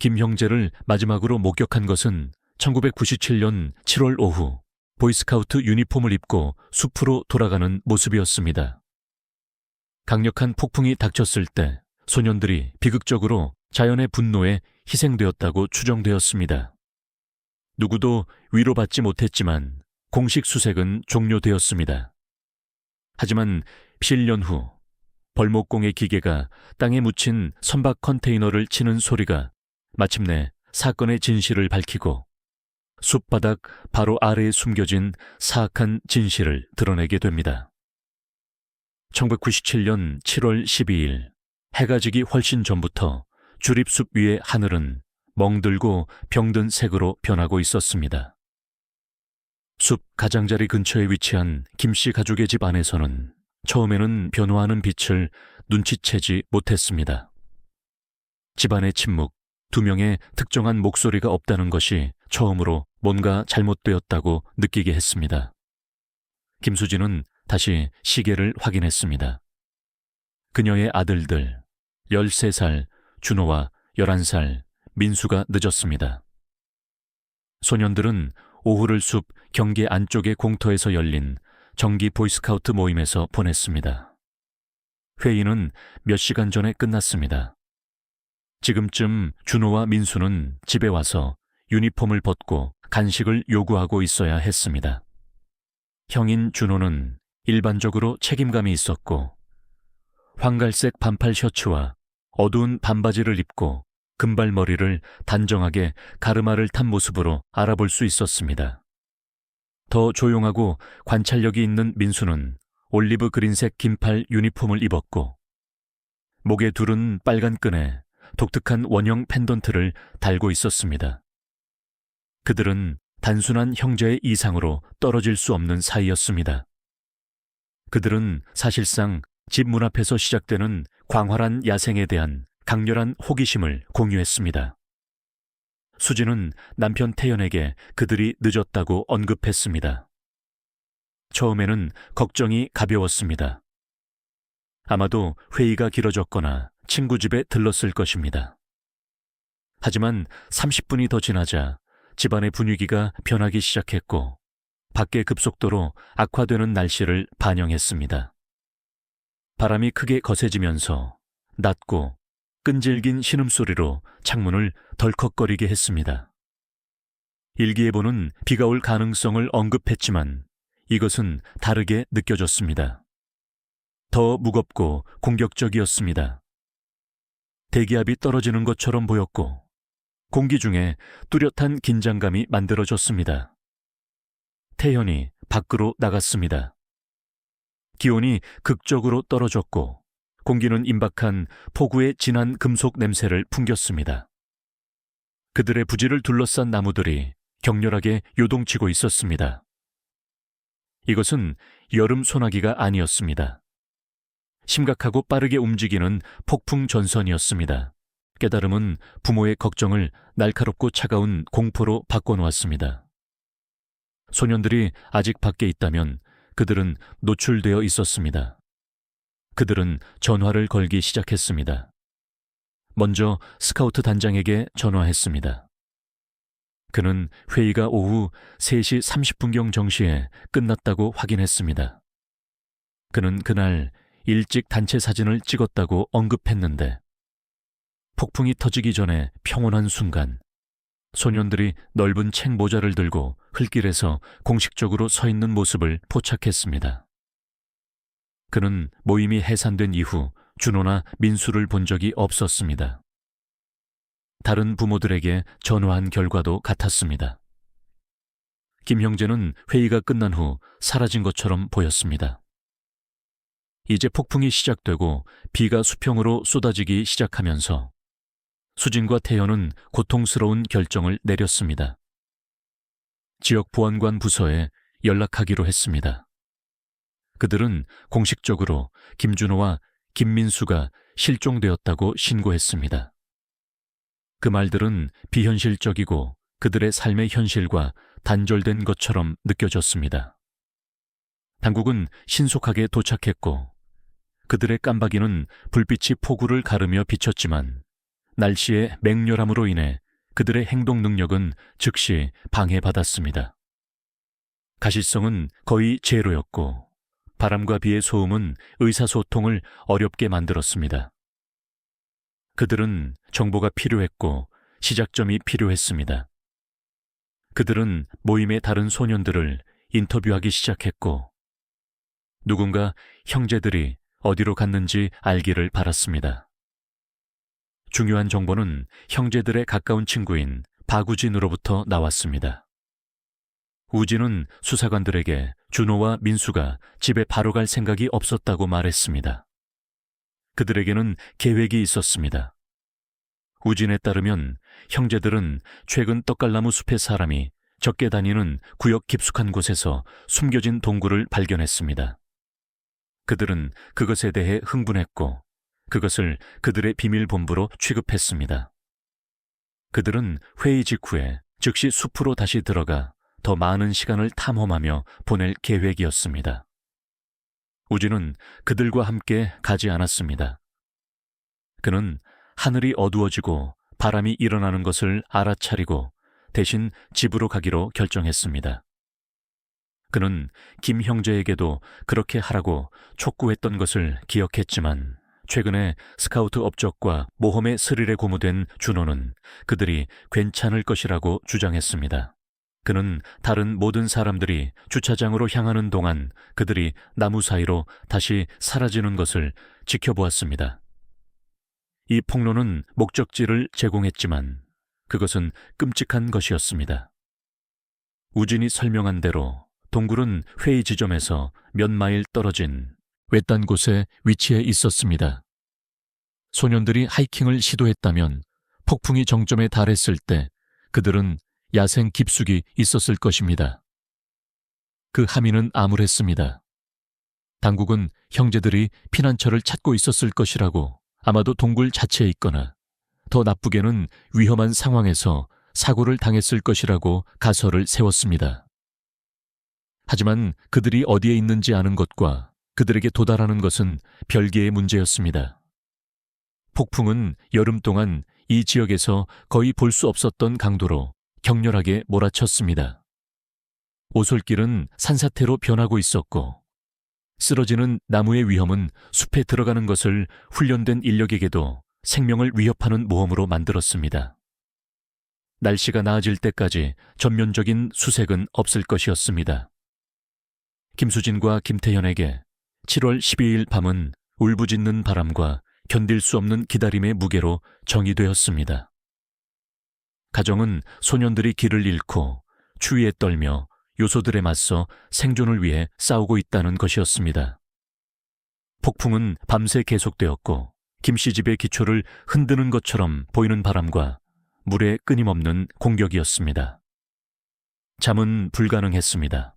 김형제를 마지막으로 목격한 것은 1997년 7월 오후 보이스카우트 유니폼을 입고 숲으로 돌아가는 모습이었습니다. 강력한 폭풍이 닥쳤을 때 소년들이 비극적으로 자연의 분노에 희생되었다고 추정되었습니다. 누구도 위로받지 못했지만 공식 수색은 종료되었습니다. 하지만 7년 후 벌목공의 기계가 땅에 묻힌 선박 컨테이너를 치는 소리가 마침내 사건의 진실을 밝히고 숲바닥 바로 아래에 숨겨진 사악한 진실을 드러내게 됩니다. 1997년 7월 12일 해가 지기 훨씬 전부터 주립숲 위의 하늘은 멍들고 병든 색으로 변하고 있었습니다. 숲 가장자리 근처에 위치한 김씨 가족의 집 안에서는 처음에는 변화하는 빛을 눈치채지 못했습니다. 집안의 침묵, 두 명의 특정한 목소리가 없다는 것이 처음으로 뭔가 잘못되었다고 느끼게 했습니다. 김수진은 다시 시계를 확인했습니다. 그녀의 아들들 13살 준호와 11살 민수가 늦었습니다. 소년들은 오후를 숲 경계 안쪽의 공터에서 열린 정기 보이스카우트 모임에서 보냈습니다. 회의는 몇 시간 전에 끝났습니다. 지금쯤 준호와 민수는 집에 와서 유니폼을 벗고 간식을 요구하고 있어야 했습니다. 형인 준호는 일반적으로 책임감이 있었고 황갈색 반팔 셔츠와 어두운 반바지를 입고 금발머리를 단정하게 가르마를 탄 모습으로 알아볼 수 있었습니다. 더 조용하고 관찰력이 있는 민수는 올리브 그린색 긴팔 유니폼을 입었고 목에 두른 빨간 끈에 독특한 원형 펜던트를 달고 있었습니다. 그들은 단순한 형제의 이상으로 떨어질 수 없는 사이였습니다. 그들은 사실상 집 문 앞에서 시작되는 광활한 야생에 대한 강렬한 호기심을 공유했습니다. 수진은 남편 태연에게 그들이 늦었다고 언급했습니다. 처음에는 걱정이 가벼웠습니다. 아마도 회의가 길어졌거나 친구 집에 들렀을 것입니다. 하지만 30분이 더 지나자 집안의 분위기가 변하기 시작했고 밖에 급속도로 악화되는 날씨를 반영했습니다. 바람이 크게 거세지면서 낮고 끈질긴 신음소리로 창문을 덜컥거리게 했습니다. 일기예보는 비가 올 가능성을 언급했지만 이것은 다르게 느껴졌습니다. 더 무겁고 공격적이었습니다. 대기압이 떨어지는 것처럼 보였고 공기 중에 뚜렷한 긴장감이 만들어졌습니다. 태연이 밖으로 나갔습니다. 기온이 극적으로 떨어졌고 공기는 임박한 폭우의 진한 금속 냄새를 풍겼습니다. 그들의 부지를 둘러싼 나무들이 격렬하게 요동치고 있었습니다. 이것은 여름 소나기가 아니었습니다. 심각하고 빠르게 움직이는 폭풍 전선이었습니다. 깨달음은 부모의 걱정을 날카롭고 차가운 공포로 바꿔놓았습니다. 소년들이 아직 밖에 있다면 그들은 노출되어 있었습니다. 그들은 전화를 걸기 시작했습니다. 먼저 스카우트 단장에게 전화했습니다. 그는 회의가 오후 3시 30분경 정시에 끝났다고 확인했습니다. 그는 그날 일찍 단체 사진을 찍었다고 언급했는데 폭풍이 터지기 전에 평온한 순간 소년들이 넓은 책 모자를 들고 흘길에서 공식적으로 서 있는 모습을 포착했습니다. 그는 모임이 해산된 이후 준호나 민수를 본 적이 없었습니다. 다른 부모들에게 전화한 결과도 같았습니다. 김 형제는 회의가 끝난 후 사라진 것처럼 보였습니다. 이제 폭풍이 시작되고 비가 수평으로 쏟아지기 시작하면서 수진과 태연은 고통스러운 결정을 내렸습니다. 지역 보안관 부서에 연락하기로 했습니다. 그들은 공식적으로 김준호와 김민수가 실종되었다고 신고했습니다. 그 말들은 비현실적이고 그들의 삶의 현실과 단절된 것처럼 느껴졌습니다. 당국은 신속하게 도착했고 그들의 깜박이는 불빛이 폭우를 가르며 비쳤지만 날씨의 맹렬함으로 인해 그들의 행동 능력은 즉시 방해받았습니다. 가시성은 거의 제로였고 바람과 비의 소음은 의사소통을 어렵게 만들었습니다. 그들은 정보가 필요했고 시작점이 필요했습니다. 그들은 모임의 다른 소년들을 인터뷰하기 시작했고 누군가 형제들이 어디로 갔는지 알기를 바랐습니다. 중요한 정보는 형제들의 가까운 친구인 박우진으로부터 나왔습니다. 우진은 수사관들에게 준호와 민수가 집에 바로 갈 생각이 없었다고 말했습니다. 그들에게는 계획이 있었습니다. 우진에 따르면 형제들은 최근 떡갈나무 숲의 사람이 적게 다니는 구역 깊숙한 곳에서 숨겨진 동굴을 발견했습니다. 그들은 그것에 대해 흥분했고 그것을 그들의 비밀본부로 취급했습니다. 그들은 회의 직후에 즉시 숲으로 다시 들어가 더 많은 시간을 탐험하며 보낼 계획이었습니다. 우진은 그들과 함께 가지 않았습니다. 그는 하늘이 어두워지고 바람이 일어나는 것을 알아차리고 대신 집으로 가기로 결정했습니다. 그는 김 형제에게도 그렇게 하라고 촉구했던 것을 기억했지만 최근에 스카우트 업적과 모험의 스릴에 고무된 준호는 그들이 괜찮을 것이라고 주장했습니다. 그는 다른 모든 사람들이 주차장으로 향하는 동안 그들이 나무 사이로 다시 사라지는 것을 지켜보았습니다. 이 폭로는 목적지를 제공했지만 그것은 끔찍한 것이었습니다. 우진이 설명한 대로 동굴은 회의 지점에서 몇 마일 떨어진 외딴 곳에 위치해 있었습니다. 소년들이 하이킹을 시도했다면 폭풍이 정점에 달했을 때 그들은 야생 깊숙이 있었을 것입니다. 그 함의는 암울했습니다. 당국은 형제들이 피난처를 찾고 있었을 것이라고 아마도 동굴 자체에 있거나 더 나쁘게는 위험한 상황에서 사고를 당했을 것이라고 가설을 세웠습니다. 하지만 그들이 어디에 있는지 아는 것과 그들에게 도달하는 것은 별개의 문제였습니다. 폭풍은 여름 동안 이 지역에서 거의 볼 수 없었던 강도로 격렬하게 몰아쳤습니다. 오솔길은 산사태로 변하고 있었고 쓰러지는 나무의 위험은 숲에 들어가는 것을 훈련된 인력에게도 생명을 위협하는 모험으로 만들었습니다. 날씨가 나아질 때까지 전면적인 수색은 없을 것이었습니다. 김수진과 김태현에게 7월 12일 밤은 울부짖는 바람과 견딜 수 없는 기다림의 무게로 정의되었습니다. 가정은 소년들이 길을 잃고 추위에 떨며 요소들에 맞서 생존을 위해 싸우고 있다는 것이었습니다. 폭풍은 밤새 계속되었고 김씨 집의 기초를 흔드는 것처럼 보이는 바람과 물의 끊임없는 공격이었습니다. 잠은 불가능했습니다.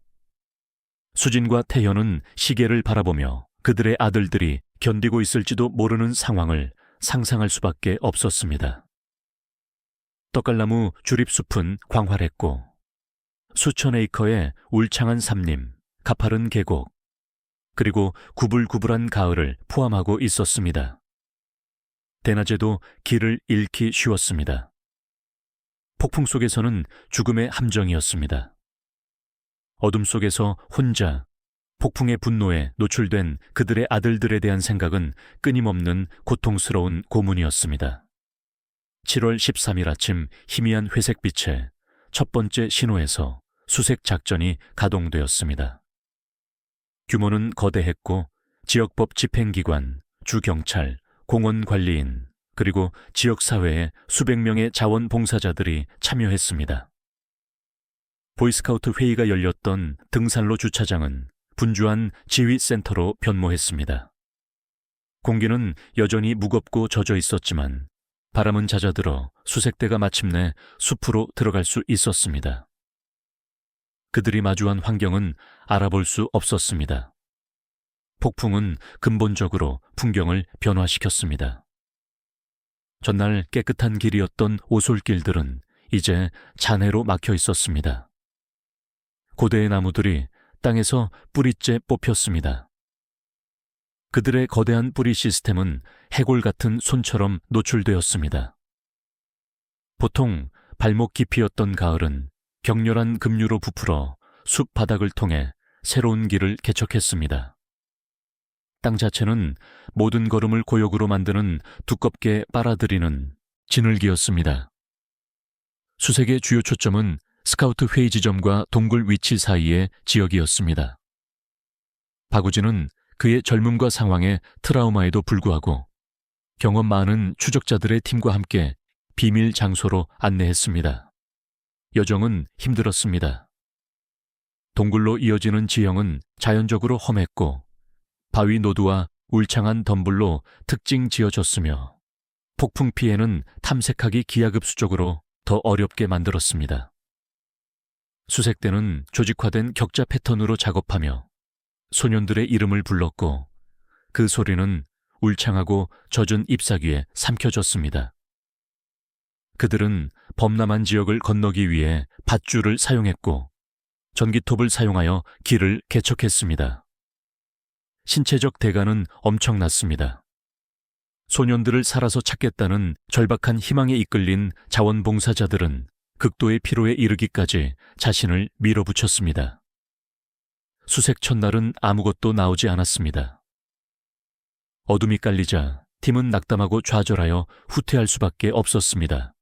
수진과 태현은 시계를 바라보며 그들의 아들들이 견디고 있을지도 모르는 상황을 상상할 수밖에 없었습니다. 떡갈나무 주립숲은 광활했고 수천 에이커의 울창한 삼림, 가파른 계곡, 그리고 구불구불한 가을을 포함하고 있었습니다. 대낮에도 길을 잃기 쉬웠습니다. 폭풍 속에서는 죽음의 함정이었습니다. 어둠 속에서 혼자 폭풍의 분노에 노출된 그들의 아들들에 대한 생각은 끊임없는 고통스러운 고문이었습니다. 7월 13일 아침 희미한 회색빛에 첫 번째 신호에서 수색 작전이 가동되었습니다. 규모는 거대했고 지역법 집행기관, 주경찰, 공원관리인, 그리고 지역사회의 수백 명의 자원봉사자들이 참여했습니다. 보이스카우트 회의가 열렸던 등산로 주차장은 분주한 지휘센터로 변모했습니다. 공기는 여전히 무겁고 젖어 있었지만 바람은 잦아들어 수색대가 마침내 숲으로 들어갈 수 있었습니다. 그들이 마주한 환경은 알아볼 수 없었습니다. 폭풍은 근본적으로 풍경을 변화시켰습니다. 전날 깨끗한 길이었던 오솔길들은 이제 잔해로 막혀 있었습니다. 고대의 나무들이 땅에서 뿌리째 뽑혔습니다. 그들의 거대한 뿌리 시스템은 해골 같은 손처럼 노출되었습니다. 보통 발목 깊이였던 가을은 격렬한 급류로 부풀어 숲 바닥을 통해 새로운 길을 개척했습니다. 땅 자체는 모든 걸음을 고역으로 만드는 두껍게 빨아들이는 진흙이었습니다. 수색의 주요 초점은 스카우트 회의 지점과 동굴 위치 사이의 지역이었습니다. 박우진은 그의 젊음과 상황에 트라우마에도 불구하고 경험 많은 추적자들의 팀과 함께 비밀 장소로 안내했습니다. 여정은 힘들었습니다. 동굴로 이어지는 지형은 자연적으로 험했고 바위 노두와 울창한 덤불로 특징 지어졌으며 폭풍 피해는 탐색하기 기하급수적으로 더 어렵게 만들었습니다. 수색대는 조직화된 격자 패턴으로 작업하며 소년들의 이름을 불렀고 그 소리는 울창하고 젖은 잎사귀에 삼켜졌습니다. 그들은 범람한 지역을 건너기 위해 밧줄을 사용했고 전기톱을 사용하여 길을 개척했습니다. 신체적 대가는 엄청났습니다. 소년들을 살아서 찾겠다는 절박한 희망에 이끌린 자원봉사자들은 극도의 피로에 이르기까지 자신을 밀어붙였습니다. 수색 첫날은 아무것도 나오지 않았습니다. 어둠이 깔리자 팀은 낙담하고 좌절하여 후퇴할 수밖에 없었습니다.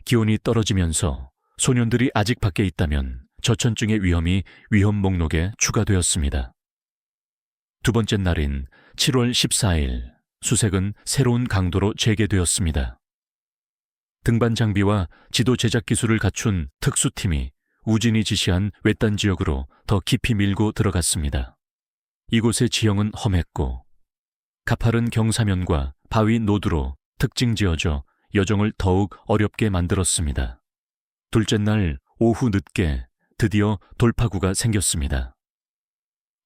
기온이 떨어지면서 소년들이 아직 밖에 있다면 저천증의 위험이 위험 목록에 추가되었습니다. 두 번째 날인 7월 14일, 수색은 새로운 강도로 재개되었습니다. 등반 장비와 지도 제작 기술을 갖춘 특수팀이 우진이 지시한 외딴 지역으로 더 깊이 밀고 들어갔습니다. 이곳의 지형은 험했고 가파른 경사면과 바위 노두로 특징 지어져 여정을 더욱 어렵게 만들었습니다. 둘째 날 오후 늦게 드디어 돌파구가 생겼습니다.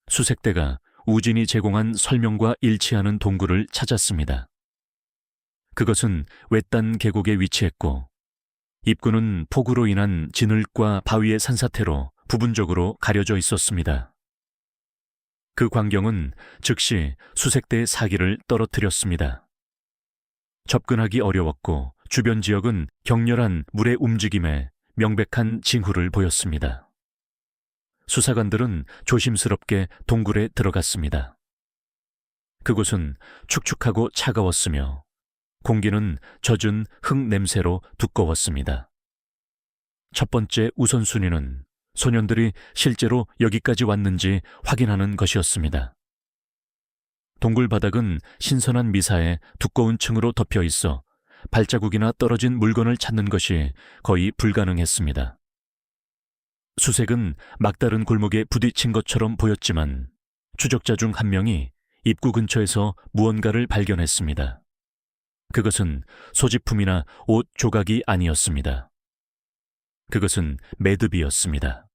수색대가 우진이 제공한 설명과 일치하는 동굴을 찾았습니다. 그것은 외딴 계곡에 위치했고 입구는 폭우로 인한 진흙과 바위의 산사태로 부분적으로 가려져 있었습니다. 그 광경은 즉시 수색대의 사기를 떨어뜨렸습니다. 접근하기 어려웠고 주변 지역은 격렬한 물의 움직임에 명백한 징후를 보였습니다. 수사관들은 조심스럽게 동굴에 들어갔습니다. 그곳은 축축하고 차가웠으며 공기는 젖은 흙 냄새로 두꺼웠습니다. 첫 번째 우선순위는 소년들이 실제로 여기까지 왔는지 확인하는 것이었습니다. 동굴 바닥은 신선한 미사에 두꺼운 층으로 덮여 있어 발자국이나 떨어진 물건을 찾는 것이 거의 불가능했습니다. 수색은 막다른 골목에 부딪힌 것처럼 보였지만 추적자 중 한 명이 입구 근처에서 무언가를 발견했습니다. 그것은 소지품이나 옷 조각이 아니었습니다. 그것은 매듭이었습니다.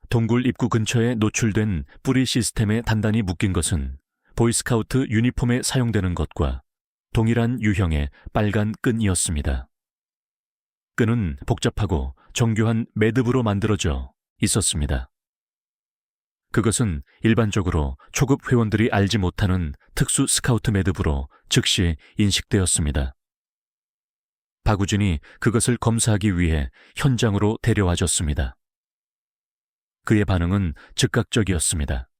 동굴 입구 근처에 노출된 뿌리 시스템에 단단히 묶인 것은 보이스카우트 유니폼에 사용되는 것과 동일한 유형의 빨간 끈이었습니다. 끈은 복잡하고 정교한 매듭으로 만들어져 있었습니다. 그것은 일반적으로 초급 회원들이 알지 못하는 특수 스카우트 매듭으로 즉시 인식되었습니다. 박우진이 그것을 검사하기 위해 현장으로 데려와줬습니다. 그의 반응은 즉각적이었습니다.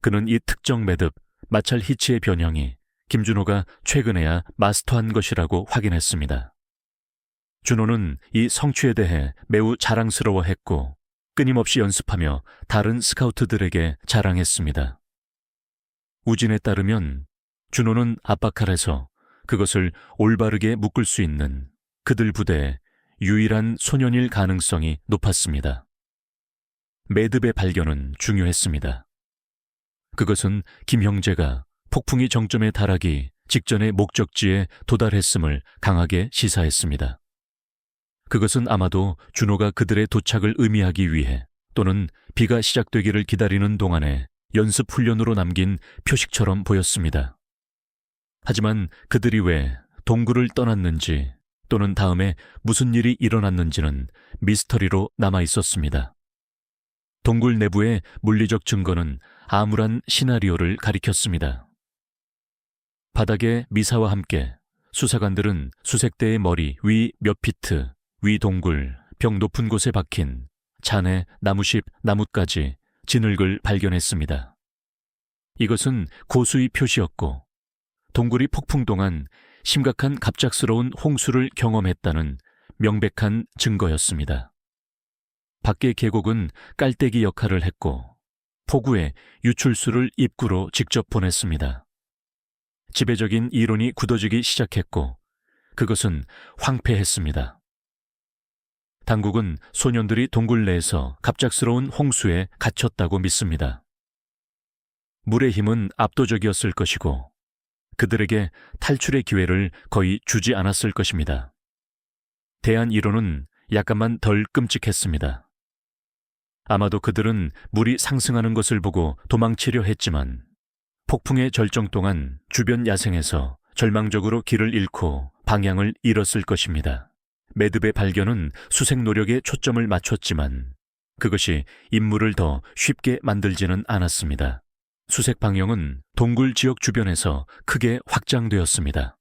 그는 이 특정 매듭, 마찰 히치의 변형이 김준호가 최근에야 마스터한 것이라고 확인했습니다. 준호는 이 성취에 대해 매우 자랑스러워했고 끊임없이 연습하며 다른 스카우트들에게 자랑했습니다. 우진에 따르면 준호는 압박칼에서 그것을 올바르게 묶을 수 있는 그들 부대의 유일한 소년일 가능성이 높았습니다. 매듭의 발견은 중요했습니다. 그것은 김 형제가 폭풍이 정점에 달하기 직전의 목적지에 도달했음을 강하게 시사했습니다. 그것은 아마도 준호가 그들의 도착을 의미하기 위해 또는 비가 시작되기를 기다리는 동안에 연습 훈련으로 남긴 표식처럼 보였습니다. 하지만 그들이 왜 동굴을 떠났는지 또는 다음에 무슨 일이 일어났는지는 미스터리로 남아 있었습니다. 동굴 내부의 물리적 증거는 암울한 시나리오를 가리켰습니다. 바닥에 미사와 함께 수사관들은 수색대의 머리 위 몇 피트, 위 동굴, 벽 높은 곳에 박힌 잔해, 나무십, 나뭇가지, 진흙을 발견했습니다. 이것은 고수의 표시였고 동굴이 폭풍 동안 심각한 갑작스러운 홍수를 경험했다는 명백한 증거였습니다. 밖의 계곡은 깔때기 역할을 했고 폭우에 유출수를 입구로 직접 보냈습니다. 지배적인 이론이 굳어지기 시작했고 그것은 황폐했습니다. 당국은 소년들이 동굴 내에서 갑작스러운 홍수에 갇혔다고 믿습니다. 물의 힘은 압도적이었을 것이고 그들에게 탈출의 기회를 거의 주지 않았을 것입니다. 대한 이론은 약간만 덜 끔찍했습니다. 아마도 그들은 물이 상승하는 것을 보고 도망치려 했지만 폭풍의 절정 동안 주변 야생에서 절망적으로 길을 잃고 방향을 잃었을 것입니다. 매듭의 발견은 수색 노력에 초점을 맞췄지만 그것이 임무를 더 쉽게 만들지는 않았습니다. 수색 방향은 동굴 지역 주변에서 크게 확장되었습니다.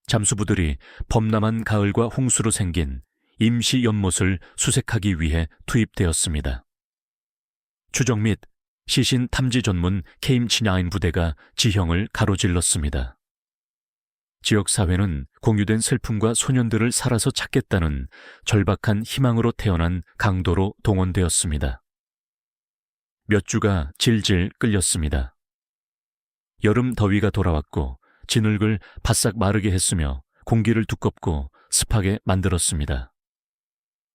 잠수부들이 범람한 가을과 홍수로 생긴 임시 연못을 수색하기 위해 투입되었습니다. 추적 및 시신 탐지 전문 KM-9 부대가 지형을 가로질렀습니다. 지역사회는 공유된 슬픔과 소년들을 살아서 찾겠다는 절박한 희망으로 태어난 강도로 동원되었습니다. 몇 주가 질질 끌렸습니다. 여름 더위가 돌아왔고 진흙을 바싹 마르게 했으며 공기를 두껍고 습하게 만들었습니다.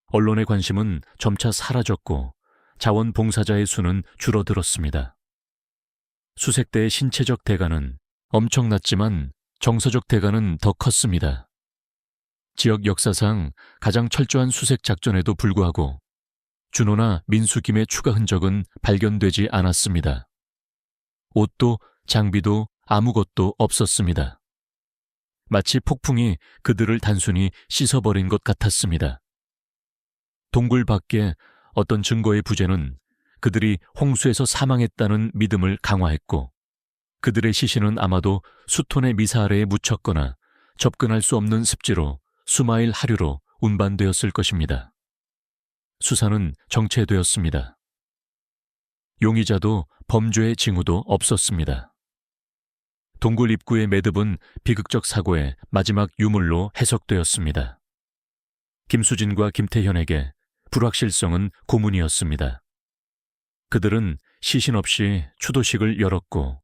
언론의 관심은 점차 사라졌고 자원봉사자의 수는 줄어들었습니다. 수색대의 신체적 대가는 엄청났지만 정서적 대가는 더 컸습니다. 지역 역사상 가장 철저한 수색 작전에도 불구하고 준호나 민수김의 추가 흔적은 발견되지 않았습니다. 옷도 장비도 아무것도 없었습니다. 마치 폭풍이 그들을 단순히 씻어버린 것 같았습니다. 동굴 밖에 어떤 증거의 부재는 그들이 홍수에서 사망했다는 믿음을 강화했고 그들의 시신은 아마도 수톤의 미사 아래에 묻혔거나 접근할 수 없는 습지로 수마일 하류로 운반되었을 것입니다. 수사는 정체되었습니다. 용의자도 범죄의 징후도 없었습니다. 동굴 입구의 매듭은 비극적 사고의 마지막 유물로 해석되었습니다. 김수진과 김태현에게 불확실성은 고문이었습니다. 그들은 시신 없이 추도식을 열었고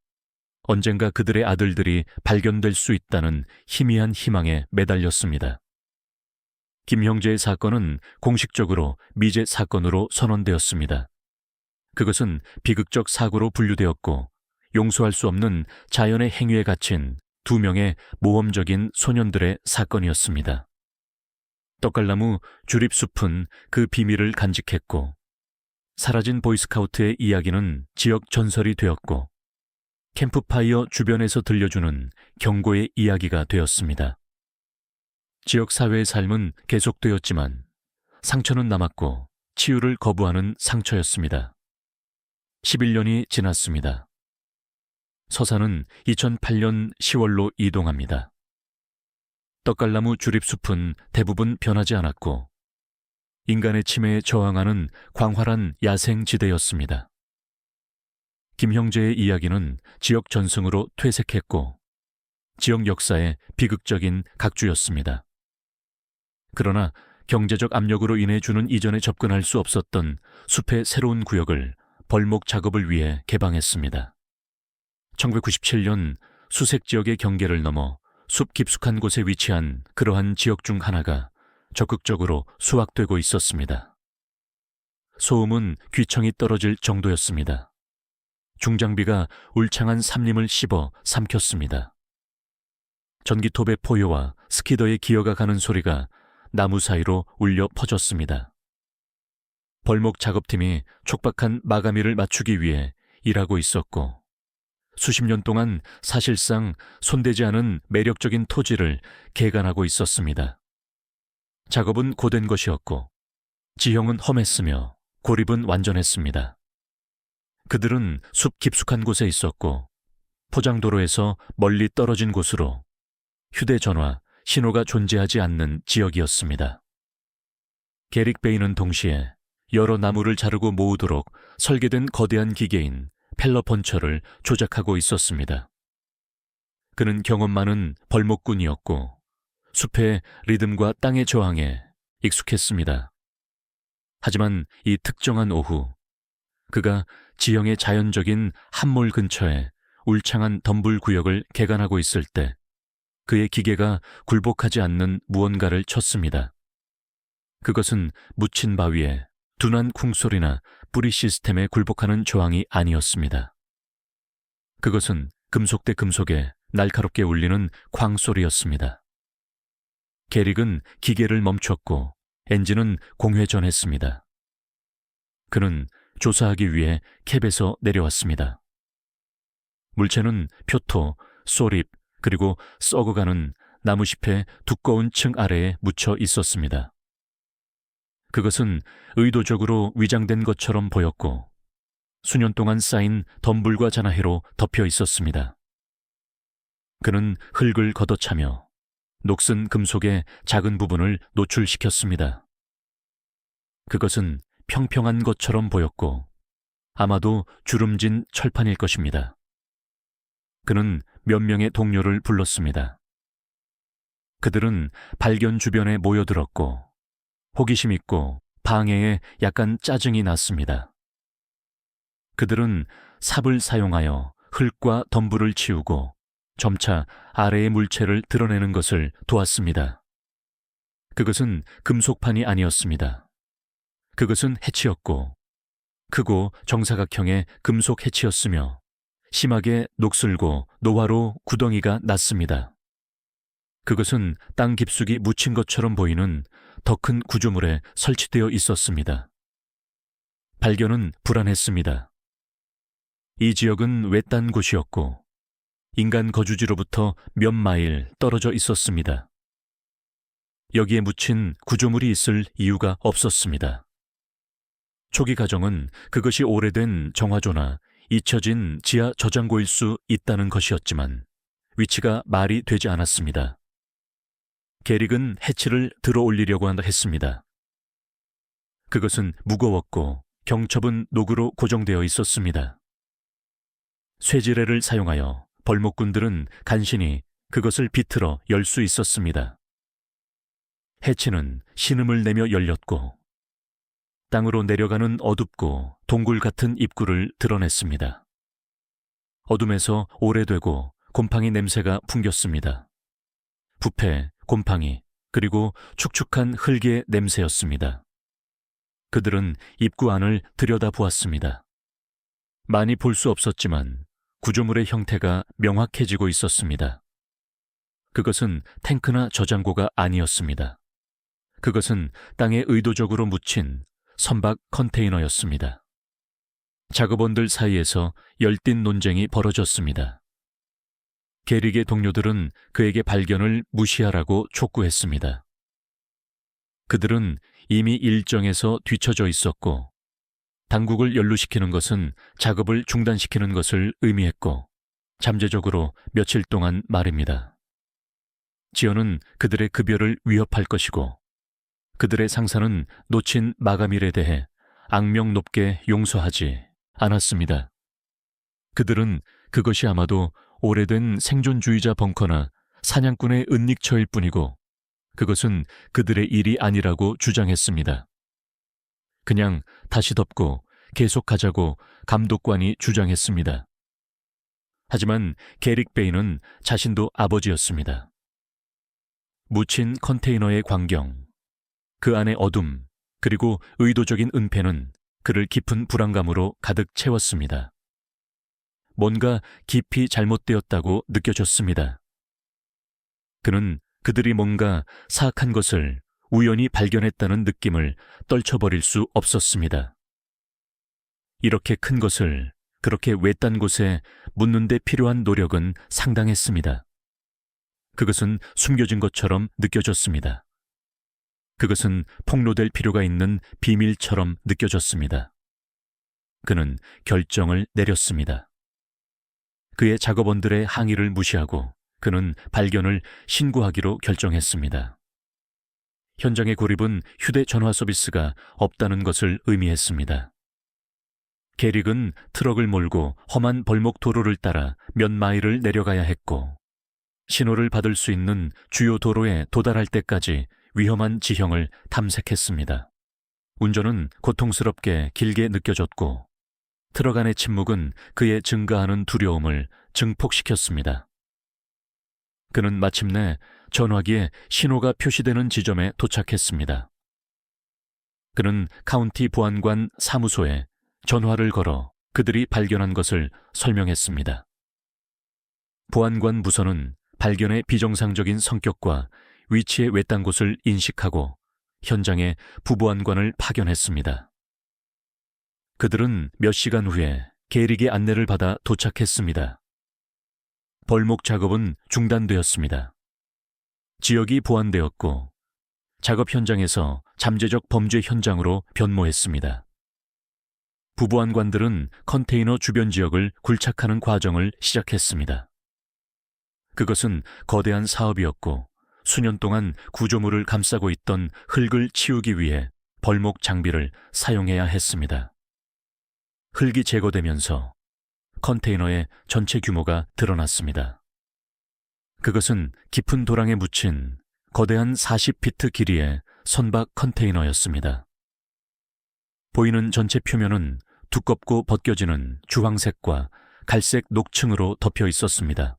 언젠가 그들의 아들들이 발견될 수 있다는 희미한 희망에 매달렸습니다. 김 형제의 사건은 공식적으로 미제 사건으로 선언되었습니다. 그것은 비극적 사고로 분류되었고 용서할 수 없는 자연의 행위에 갇힌 2명의 모험적인 소년들의 사건이었습니다. 떡갈나무 주립숲은 그 비밀을 간직했고 사라진 보이스카우트의 이야기는 지역 전설이 되었고 캠프파이어 주변에서 들려주는 경고의 이야기가 되었습니다. 지역 사회의 삶은 계속되었지만 상처는 남았고 치유를 거부하는 상처였습니다. 11년이 지났습니다. 서사는 2008년 10월로 이동합니다. 떡갈나무 주립숲은 대부분 변하지 않았고 인간의 침해에 저항하는 광활한 야생지대였습니다. 김 형제의 이야기는 지역 전승으로 퇴색했고 지역 역사의 비극적인 각주였습니다. 그러나 경제적 압력으로 인해 주는 이전에 접근할 수 없었던 숲의 새로운 구역을 벌목 작업을 위해 개방했습니다. 1997년 수색 지역의 경계를 넘어 숲 깊숙한 곳에 위치한 그러한 지역 중 하나가 적극적으로 수확되고 있었습니다. 소음은 귀청이 떨어질 정도였습니다. 중장비가 울창한 삼림을 씹어 삼켰습니다. 전기톱의 포효와 스키더의 기어가 가는 소리가 나무 사이로 울려 퍼졌습니다. 벌목 작업팀이 촉박한 마감일을 맞추기 위해 일하고 있었고 수십 년 동안 사실상 손대지 않은 매력적인 토지를 개간하고 있었습니다. 작업은 고된 것이었고 지형은 험했으며 고립은 완전했습니다. 그들은 숲 깊숙한 곳에 있었고 포장도로에서 멀리 떨어진 곳으로 휴대전화, 신호가 존재하지 않는 지역이었습니다. 게릭 베이는 동시에 여러 나무를 자르고 모으도록 설계된 거대한 기계인 펠러펀처를 조작하고 있었습니다. 그는 경험 많은 벌목꾼이었고 숲의 리듬과 땅의 저항에 익숙했습니다. 하지만 이 특정한 오후, 그가 지형의 자연적인 함몰 근처에 울창한 덤불 구역을 개간하고 있을 때 그의 기계가 굴복하지 않는 무언가를 쳤습니다. 그것은 묻힌 바위에 둔한 쿵소리나 뿌리 시스템에 굴복하는 저항이 아니었습니다. 그것은 금속 대 금속에 날카롭게 울리는 쾅소리였습니다. 게릭은 기계를 멈췄고 엔진은 공회전했습니다. 그는 조사하기 위해 캡에서 내려왔습니다. 물체는 표토, 쏘립, 그리고 썩어가는 나무잎의 두꺼운 층 아래에 묻혀 있었습니다. 그것은 의도적으로 위장된 것처럼 보였고 수년 동안 쌓인 덤불과 잔해로 덮여 있었습니다. 그는 흙을 걷어차며 녹슨 금속의 작은 부분을 노출시켰습니다. 그것은 평평한 것처럼 보였고 아마도 주름진 철판일 것입니다. 그는 몇 명의 동료를 불렀습니다. 그들은 발견 주변에 모여들었고 호기심 있고 방해에 약간 짜증이 났습니다. 그들은 삽을 사용하여 흙과 덤불을 치우고 점차 아래의 물체를 드러내는 것을 도왔습니다. 그것은 금속판이 아니었습니다. 그것은 해치였고 크고 정사각형의 금속 해치였으며 심하게 녹슬고 노화로 구덩이가 났습니다. 그것은 땅 깊숙이 묻힌 것처럼 보이는 더 큰 구조물에 설치되어 있었습니다. 발견은 불안했습니다. 이 지역은 외딴 곳이었고 인간 거주지로부터 몇 마일 떨어져 있었습니다. 여기에 묻힌 구조물이 있을 이유가 없었습니다. 초기 가정은 그것이 오래된 정화조나 잊혀진 지하 저장고일 수 있다는 것이었지만 위치가 말이 되지 않았습니다. 게릭은 해치를 들어 올리려고 했습니다. 그것은 무거웠고 경첩은 녹으로 고정되어 있었습니다. 쇠지뢰를 사용하여 벌목꾼들은 간신히 그것을 비틀어 열 수 있었습니다. 해치는 신음을 내며 열렸고 땅으로 내려가는 어둡고 동굴 같은 입구를 드러냈습니다. 어둠에서 오래되고 곰팡이 냄새가 풍겼습니다. 부패, 곰팡이, 그리고 축축한 흙의 냄새였습니다. 그들은 입구 안을 들여다보았습니다. 많이 볼 수 없었지만 구조물의 형태가 명확해지고 있었습니다. 그것은 탱크나 저장고가 아니었습니다. 그것은 땅에 의도적으로 묻힌 선박 컨테이너였습니다. 작업원들 사이에서 열띤 논쟁이 벌어졌습니다. 게릭의 동료들은 그에게 발견을 무시하라고 촉구했습니다. 그들은 이미 일정에서 뒤처져 있었고 당국을 연루시키는 것은 작업을 중단시키는 것을 의미했고 잠재적으로 며칠 동안 말입니다. 지연은 그들의 급여를 위협할 것이고 그들의 상사는 놓친 마감일에 대해 악명 높게 용서하지 않았습니다. 그들은 그것이 아마도 오래된 생존주의자 벙커나 사냥꾼의 은닉처일 뿐이고 그것은 그들의 일이 아니라고 주장했습니다. 그냥 다시 덮고 계속하자고 감독관이 주장했습니다. 하지만 게릭 베이는 자신도 아버지였습니다. 묻힌 컨테이너의 광경, 그 안의 어둠, 그리고 의도적인 은폐는 그를 깊은 불안감으로 가득 채웠습니다. 뭔가 깊이 잘못되었다고 느껴졌습니다. 그는 그들이 뭔가 사악한 것을 우연히 발견했다는 느낌을 떨쳐버릴 수 없었습니다. 이렇게 큰 것을 그렇게 외딴 곳에 묻는 데 필요한 노력은 상당했습니다. 그것은 숨겨진 것처럼 느껴졌습니다. 그것은 폭로될 필요가 있는 비밀처럼 느껴졌습니다. 그는 결정을 내렸습니다. 그의 작업원들의 항의를 무시하고 그는 발견을 신고하기로 결정했습니다. 현장의 고립은 휴대전화 서비스가 없다는 것을 의미했습니다. 게릭은 트럭을 몰고 험한 벌목 도로를 따라 몇 마일을 내려가야 했고, 신호를 받을 수 있는 주요 도로에 도달할 때까지 위험한 지형을 탐색했습니다. 운전은 고통스럽게 길게 느껴졌고, 트럭 안의 침묵은 그의 증가하는 두려움을 증폭시켰습니다. 그는 마침내 전화기에 신호가 표시되는 지점에 도착했습니다. 그는 카운티 보안관 사무소에 전화를 걸어 그들이 발견한 것을 설명했습니다. 보안관 부서는 발견의 비정상적인 성격과 위치의 외딴 곳을 인식하고 현장에 부보안관을 파견했습니다. 그들은 몇 시간 후에 게릭의 안내를 받아 도착했습니다. 벌목 작업은 중단되었습니다. 지역이 보안되었고 작업 현장에서 잠재적 범죄 현장으로 변모했습니다. 부보안관들은 컨테이너 주변 지역을 굴착하는 과정을 시작했습니다. 그것은 거대한 사업이었고 수년 동안 구조물을 감싸고 있던 흙을 치우기 위해 벌목 장비를 사용해야 했습니다. 흙이 제거되면서 컨테이너의 전체 규모가 드러났습니다. 그것은 깊은 도랑에 묻힌 거대한 40피트 길이의 선박 컨테이너였습니다. 보이는 전체 표면은 두껍고 벗겨지는 주황색과 갈색 녹층으로 덮여 있었습니다.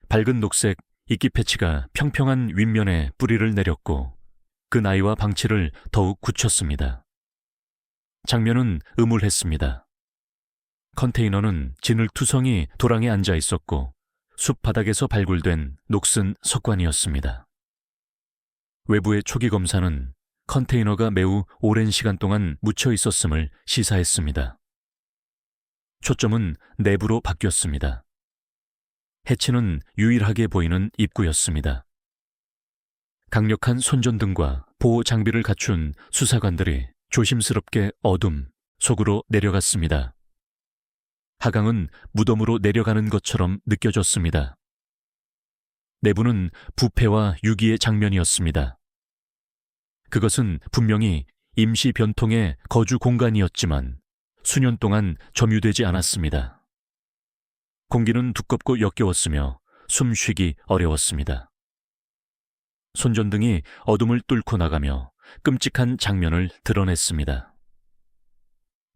밝은 녹색 이끼 패치가 평평한 윗면에 뿌리를 내렸고 그 나이와 방치를 더욱 굳혔습니다. 장면은 음울했습니다. 컨테이너는 진흙투성이 도랑에 앉아 있었고 숲 바닥에서 발굴된 녹슨 석관이었습니다. 외부의 초기 검사는 컨테이너가 매우 오랜 시간 동안 묻혀 있었음을 시사했습니다. 초점은 내부로 바뀌었습니다. 해치는 유일하게 보이는 입구였습니다. 강력한 손전등과 보호 장비를 갖춘 수사관들이 조심스럽게 어둠 속으로 내려갔습니다. 하강은 무덤으로 내려가는 것처럼 느껴졌습니다. 내부는 부패와 유기의 장면이었습니다. 그것은 분명히 임시 변통의 거주 공간이었지만 수년 동안 점유되지 않았습니다. 공기는 두껍고 역겨웠으며 숨쉬기 어려웠습니다. 손전등이 어둠을 뚫고 나가며 끔찍한 장면을 드러냈습니다.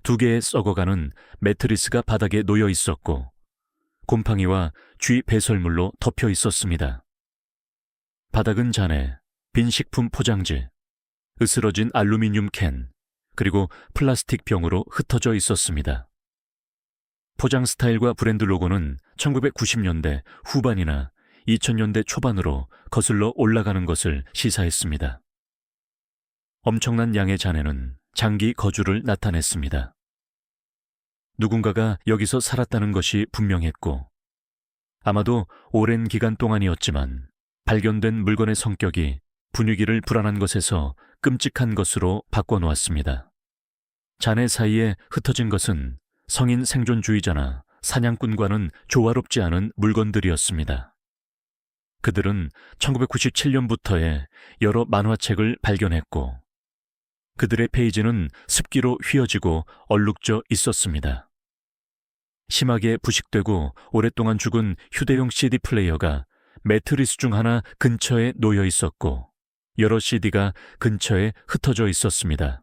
2개의 썩어가는 매트리스가 바닥에 놓여 있었고 곰팡이와 쥐 배설물로 덮여 있었습니다. 바닥은 잔해, 빈 식품 포장지, 으스러진 알루미늄 캔, 그리고 플라스틱 병으로 흩어져 있었습니다. 포장 스타일과 브랜드 로고는 1990년대 후반이나 2000년대 초반으로 거슬러 올라가는 것을 시사했습니다. 엄청난 양의 잔해는 장기 거주를 나타냈습니다. 누군가가 여기서 살았다는 것이 분명했고 아마도 오랜 기간 동안이었지만 발견된 물건의 성격이 분위기를 불안한 것에서 끔찍한 것으로 바꿔놓았습니다. 잔해 사이에 흩어진 것은 성인 생존주의자나 사냥꾼과는 조화롭지 않은 물건들이었습니다. 그들은 1997년부터의 여러 만화책을 발견했고 그들의 페이지는 습기로 휘어지고 얼룩져 있었습니다. 심하게 부식되고 오랫동안 죽은 휴대용 CD 플레이어가 매트리스 중 하나 근처에 놓여 있었고 여러 CD가 근처에 흩어져 있었습니다.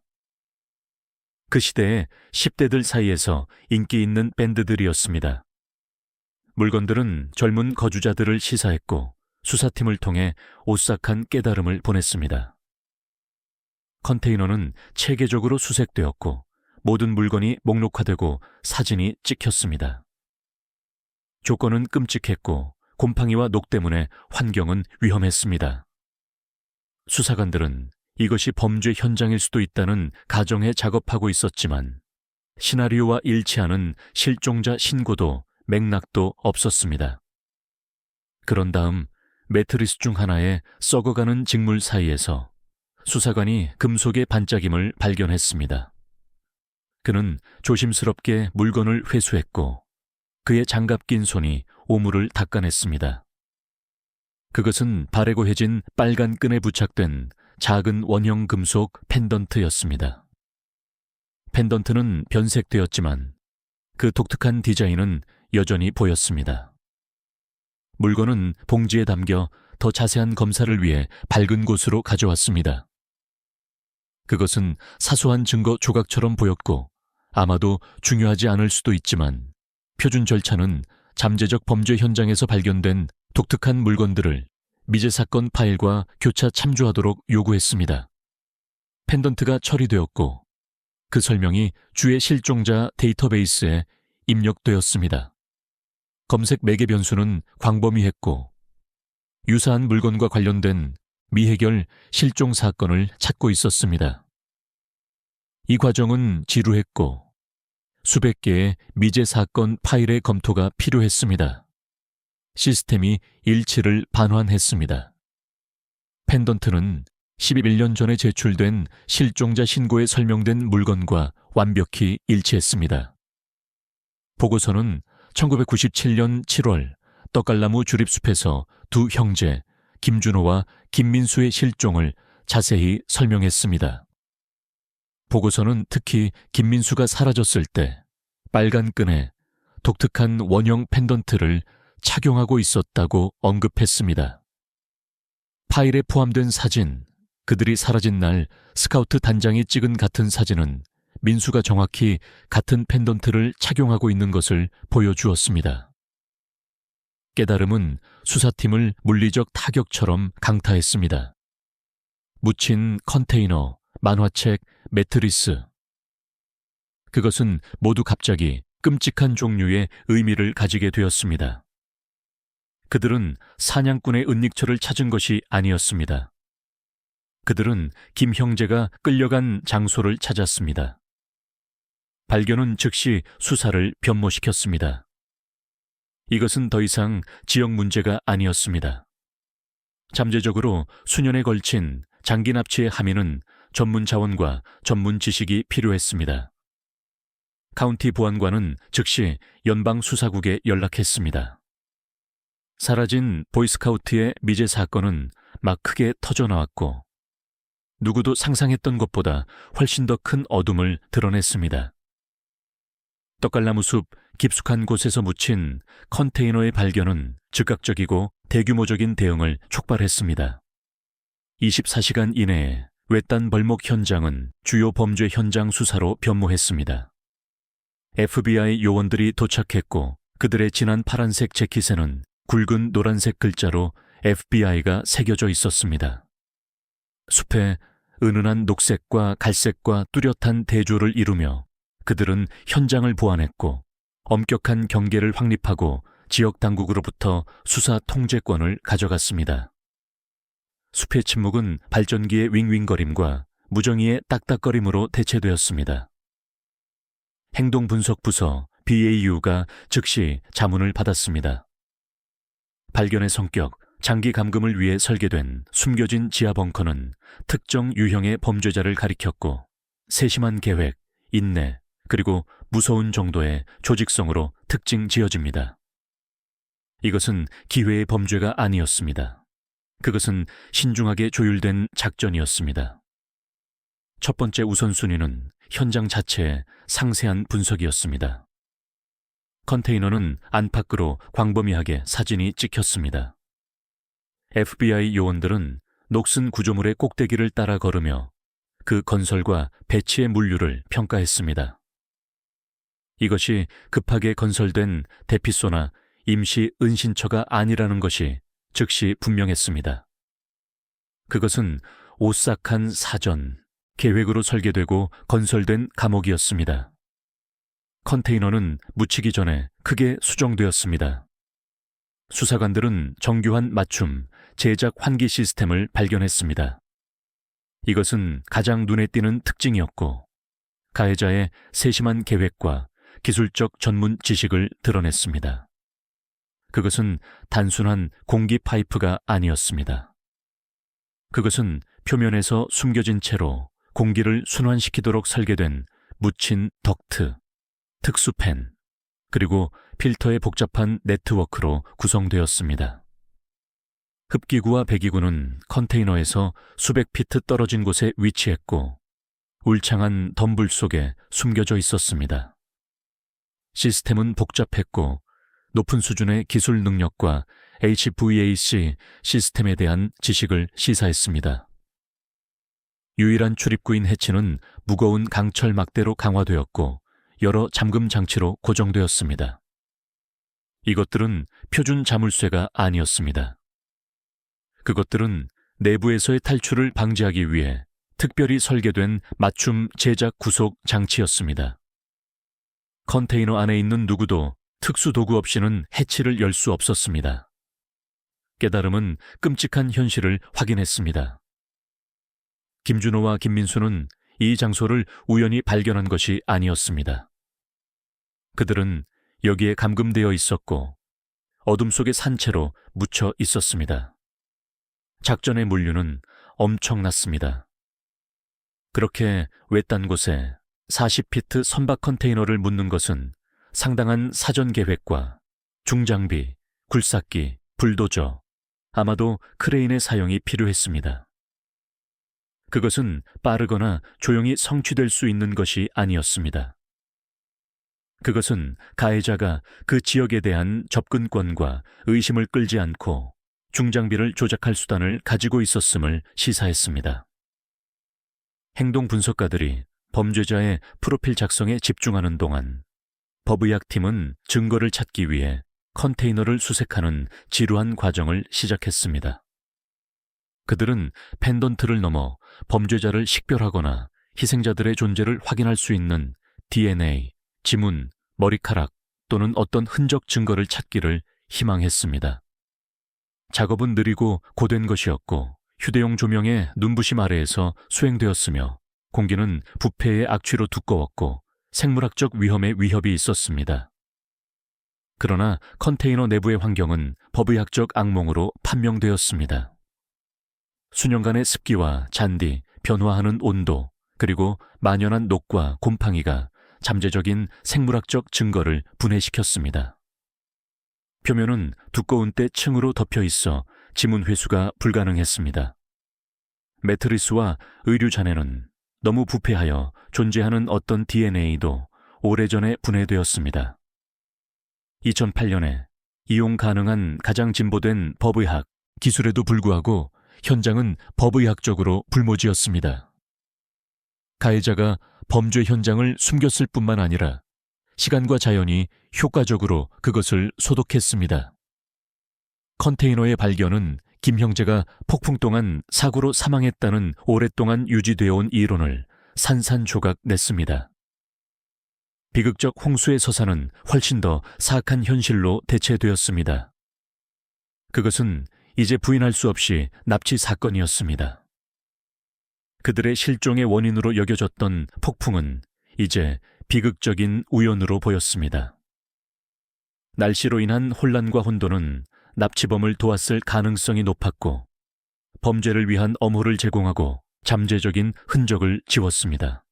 그 시대에 10대들 사이에서 인기 있는 밴드들이었습니다. 물건들은 젊은 거주자들을 시사했고 수사팀을 통해 오싹한 깨달음을 보냈습니다. 컨테이너는 체계적으로 수색되었고 모든 물건이 목록화되고 사진이 찍혔습니다. 조건은 끔찍했고 곰팡이와 녹 때문에 환경은 위험했습니다. 수사관들은 이것이 범죄 현장일 수도 있다는 가정에 작업하고 있었지만 시나리오와 일치하는 실종자 신고도 맥락도 없었습니다. 그런 다음 매트리스 중 하나의 썩어가는 직물 사이에서 수사관이 금속의 반짝임을 발견했습니다. 그는 조심스럽게 물건을 회수했고 그의 장갑 낀 손이 오물을 닦아냈습니다. 그것은 바래고 해진 빨간 끈에 부착된 작은 원형 금속 펜던트였습니다. 펜던트는 변색되었지만 그 독특한 디자인은 여전히 보였습니다. 물건은 봉지에 담겨 더 자세한 검사를 위해 밝은 곳으로 가져왔습니다. 그것은 사소한 증거 조각처럼 보였고 아마도 중요하지 않을 수도 있지만 표준 절차는 잠재적 범죄 현장에서 발견된 독특한 물건들을 미제 사건 파일과 교차 참조하도록 요구했습니다. 펜던트가 처리되었고 그 설명이 주의 실종자 데이터베이스에 입력되었습니다. 검색 매개 변수는 광범위했고 유사한 물건과 관련된 미해결 실종 사건을 찾고 있었습니다. 이 과정은 지루했고 수백 개의 미제 사건 파일의 검토가 필요했습니다. 시스템이 일치를 반환했습니다. 펜던트는 11년 전에 제출된 실종자 신고에 설명된 물건과 완벽히 일치했습니다. 보고서는 1997년 7월 떡갈나무 주립숲에서 두 형제 김준호와 김민수의 실종을 자세히 설명했습니다. 보고서는 특히 김민수가 사라졌을 때 빨간 끈에 독특한 원형 펜던트를 착용하고 있었다고 언급했습니다. 파일에 포함된 사진, 그들이 사라진 날 스카우트 단장이 찍은 같은 사진은 민수가 정확히 같은 펜던트를 착용하고 있는 것을 보여주었습니다. 깨달음은 수사팀을 물리적 타격처럼 강타했습니다. 묻힌 컨테이너, 만화책, 매트리스. 그것은 모두 갑자기 끔찍한 종류의 의미를 가지게 되었습니다. 그들은 사냥꾼의 은닉처를 찾은 것이 아니었습니다. 그들은 김 형제가 끌려간 장소를 찾았습니다. 발견은 즉시 수사를 변모시켰습니다. 이것은 더 이상 지역 문제가 아니었습니다. 잠재적으로 수년에 걸친 장기 납치의 함의는 전문 자원과 전문 지식이 필요했습니다. 카운티 보안관은 즉시 연방 수사국에 연락했습니다. 사라진 보이스카우트의 미제 사건은 막 크게 터져나왔고 누구도 상상했던 것보다 훨씬 더 큰 어둠을 드러냈습니다. 떡갈나무 숲 깊숙한 곳에서 묻힌 컨테이너의 발견은 즉각적이고 대규모적인 대응을 촉발했습니다. 24시간 이내에 외딴 벌목 현장은 주요 범죄 현장 수사로 변모했습니다. FBI 요원들이 도착했고 그들의 진한 파란색 재킷에는 굵은 노란색 글자로 FBI가 새겨져 있었습니다. 숲에 은은한 녹색과 갈색과 뚜렷한 대조를 이루며 그들은 현장을 보완했고 엄격한 경계를 확립하고 지역 당국으로부터 수사 통제권을 가져갔습니다. 숲의 침묵은 발전기의 윙윙거림과 무정의의 딱딱거림으로 대체되었습니다. 행동분석부서 BAU가 즉시 자문을 받았습니다. 발견의 성격, 장기 감금을 위해 설계된 숨겨진 지하 벙커는 특정 유형의 범죄자를 가리켰고 세심한 계획, 인내, 그리고 무서운 정도의 조직성으로 특징 지어집니다. 이것은 기회의 범죄가 아니었습니다. 그것은 신중하게 조율된 작전이었습니다. 첫 번째 우선순위는 현장 자체의 상세한 분석이었습니다. 컨테이너는 안팎으로 광범위하게 사진이 찍혔습니다. FBI 요원들은 녹슨 구조물의 꼭대기를 따라 걸으며 그 건설과 배치의 물류를 평가했습니다. 이것이 급하게 건설된 대피소나 임시 은신처가 아니라는 것이 즉시 분명했습니다. 그것은 오싹한 사전, 계획으로 설계되고 건설된 감옥이었습니다. 컨테이너는 묻히기 전에 크게 수정되었습니다. 수사관들은 정교한 맞춤, 제작 환기 시스템을 발견했습니다. 이것은 가장 눈에 띄는 특징이었고 가해자의 세심한 계획과 기술적 전문 지식을 드러냈습니다. 그것은 단순한 공기 파이프가 아니었습니다. 그것은 표면에서 숨겨진 채로 공기를 순환시키도록 설계된 묻힌 덕트, 특수팬, 그리고 필터의 복잡한 네트워크로 구성되었습니다. 흡기구와 배기구는 컨테이너에서 수백 피트 떨어진 곳에 위치했고 울창한 덤불 속에 숨겨져 있었습니다. 시스템은 복잡했고 높은 수준의 기술 능력과 HVAC 시스템에 대한 지식을 시사했습니다. 유일한 출입구인 해치는 무거운 강철 막대로 강화되었고 여러 잠금 장치로 고정되었습니다. 이것들은 표준 자물쇠가 아니었습니다. 그것들은 내부에서의 탈출을 방지하기 위해 특별히 설계된 맞춤 제작 구속 장치였습니다. 컨테이너 안에 있는 누구도 특수 도구 없이는 해치를 열 수 없었습니다. 깨달음은 끔찍한 현실을 확인했습니다. 김준호와 김민수는 이 장소를 우연히 발견한 것이 아니었습니다. 그들은 여기에 감금되어 있었고 어둠 속의 산채로 묻혀 있었습니다. 작전의 물류는 엄청났습니다. 그렇게 외딴 곳에 40피트 선박 컨테이너를 묻는 것은 상당한 사전 계획과 중장비, 굴삭기, 불도저, 아마도 크레인의 사용이 필요했습니다. 그것은 빠르거나 조용히 성취될 수 있는 것이 아니었습니다. 그것은 가해자가 그 지역에 대한 접근권과 의심을 끌지 않고 중장비를 조작할 수단을 가지고 있었음을 시사했습니다. 행동 분석가들이 범죄자의 프로필 작성에 집중하는 동안 법의학팀은 증거를 찾기 위해 컨테이너를 수색하는 지루한 과정을 시작했습니다. 그들은 펜던트를 넘어 범죄자를 식별하거나 희생자들의 존재를 확인할 수 있는 DNA, 지문, 머리카락 또는 어떤 흔적 증거를 찾기를 희망했습니다. 작업은 느리고 고된 것이었고 휴대용 조명의 눈부심 아래에서 수행되었으며 공기는 부패의 악취로 두꺼웠고 생물학적 위험의 위협이 있었습니다. 그러나 컨테이너 내부의 환경은 법의학적 악몽으로 판명되었습니다. 수년간의 습기와 잔디, 변화하는 온도, 그리고 만연한 녹과 곰팡이가 잠재적인 생물학적 증거를 분해시켰습니다. 표면은 두꺼운 때 층으로 덮여 있어 지문 회수가 불가능했습니다. 매트리스와 의류 잔해는 너무 부패하여 존재하는 어떤 DNA도 오래전에 분해되었습니다. 2008년에 이용 가능한 가장 진보된 법의학 기술에도 불구하고 현장은 법의학적으로 불모지였습니다. 가해자가 범죄 현장을 숨겼을 뿐만 아니라 시간과 자연이 효과적으로 그것을 소독했습니다. 컨테이너의 발견은 김 형제가 폭풍 동안 사고로 사망했다는 오랫동안 유지되어 온 이론을 산산조각 냈습니다. 비극적 홍수의 서사는 훨씬 더 사악한 현실로 대체되었습니다. 그것은 이제 부인할 수 없이 납치 사건이었습니다. 그들의 실종의 원인으로 여겨졌던 폭풍은 이제 비극적인 우연으로 보였습니다. 날씨로 인한 혼란과 혼돈은 납치범을 도왔을 가능성이 높았고 범죄를 위한 엄호를 제공하고 잠재적인 흔적을 지웠습니다.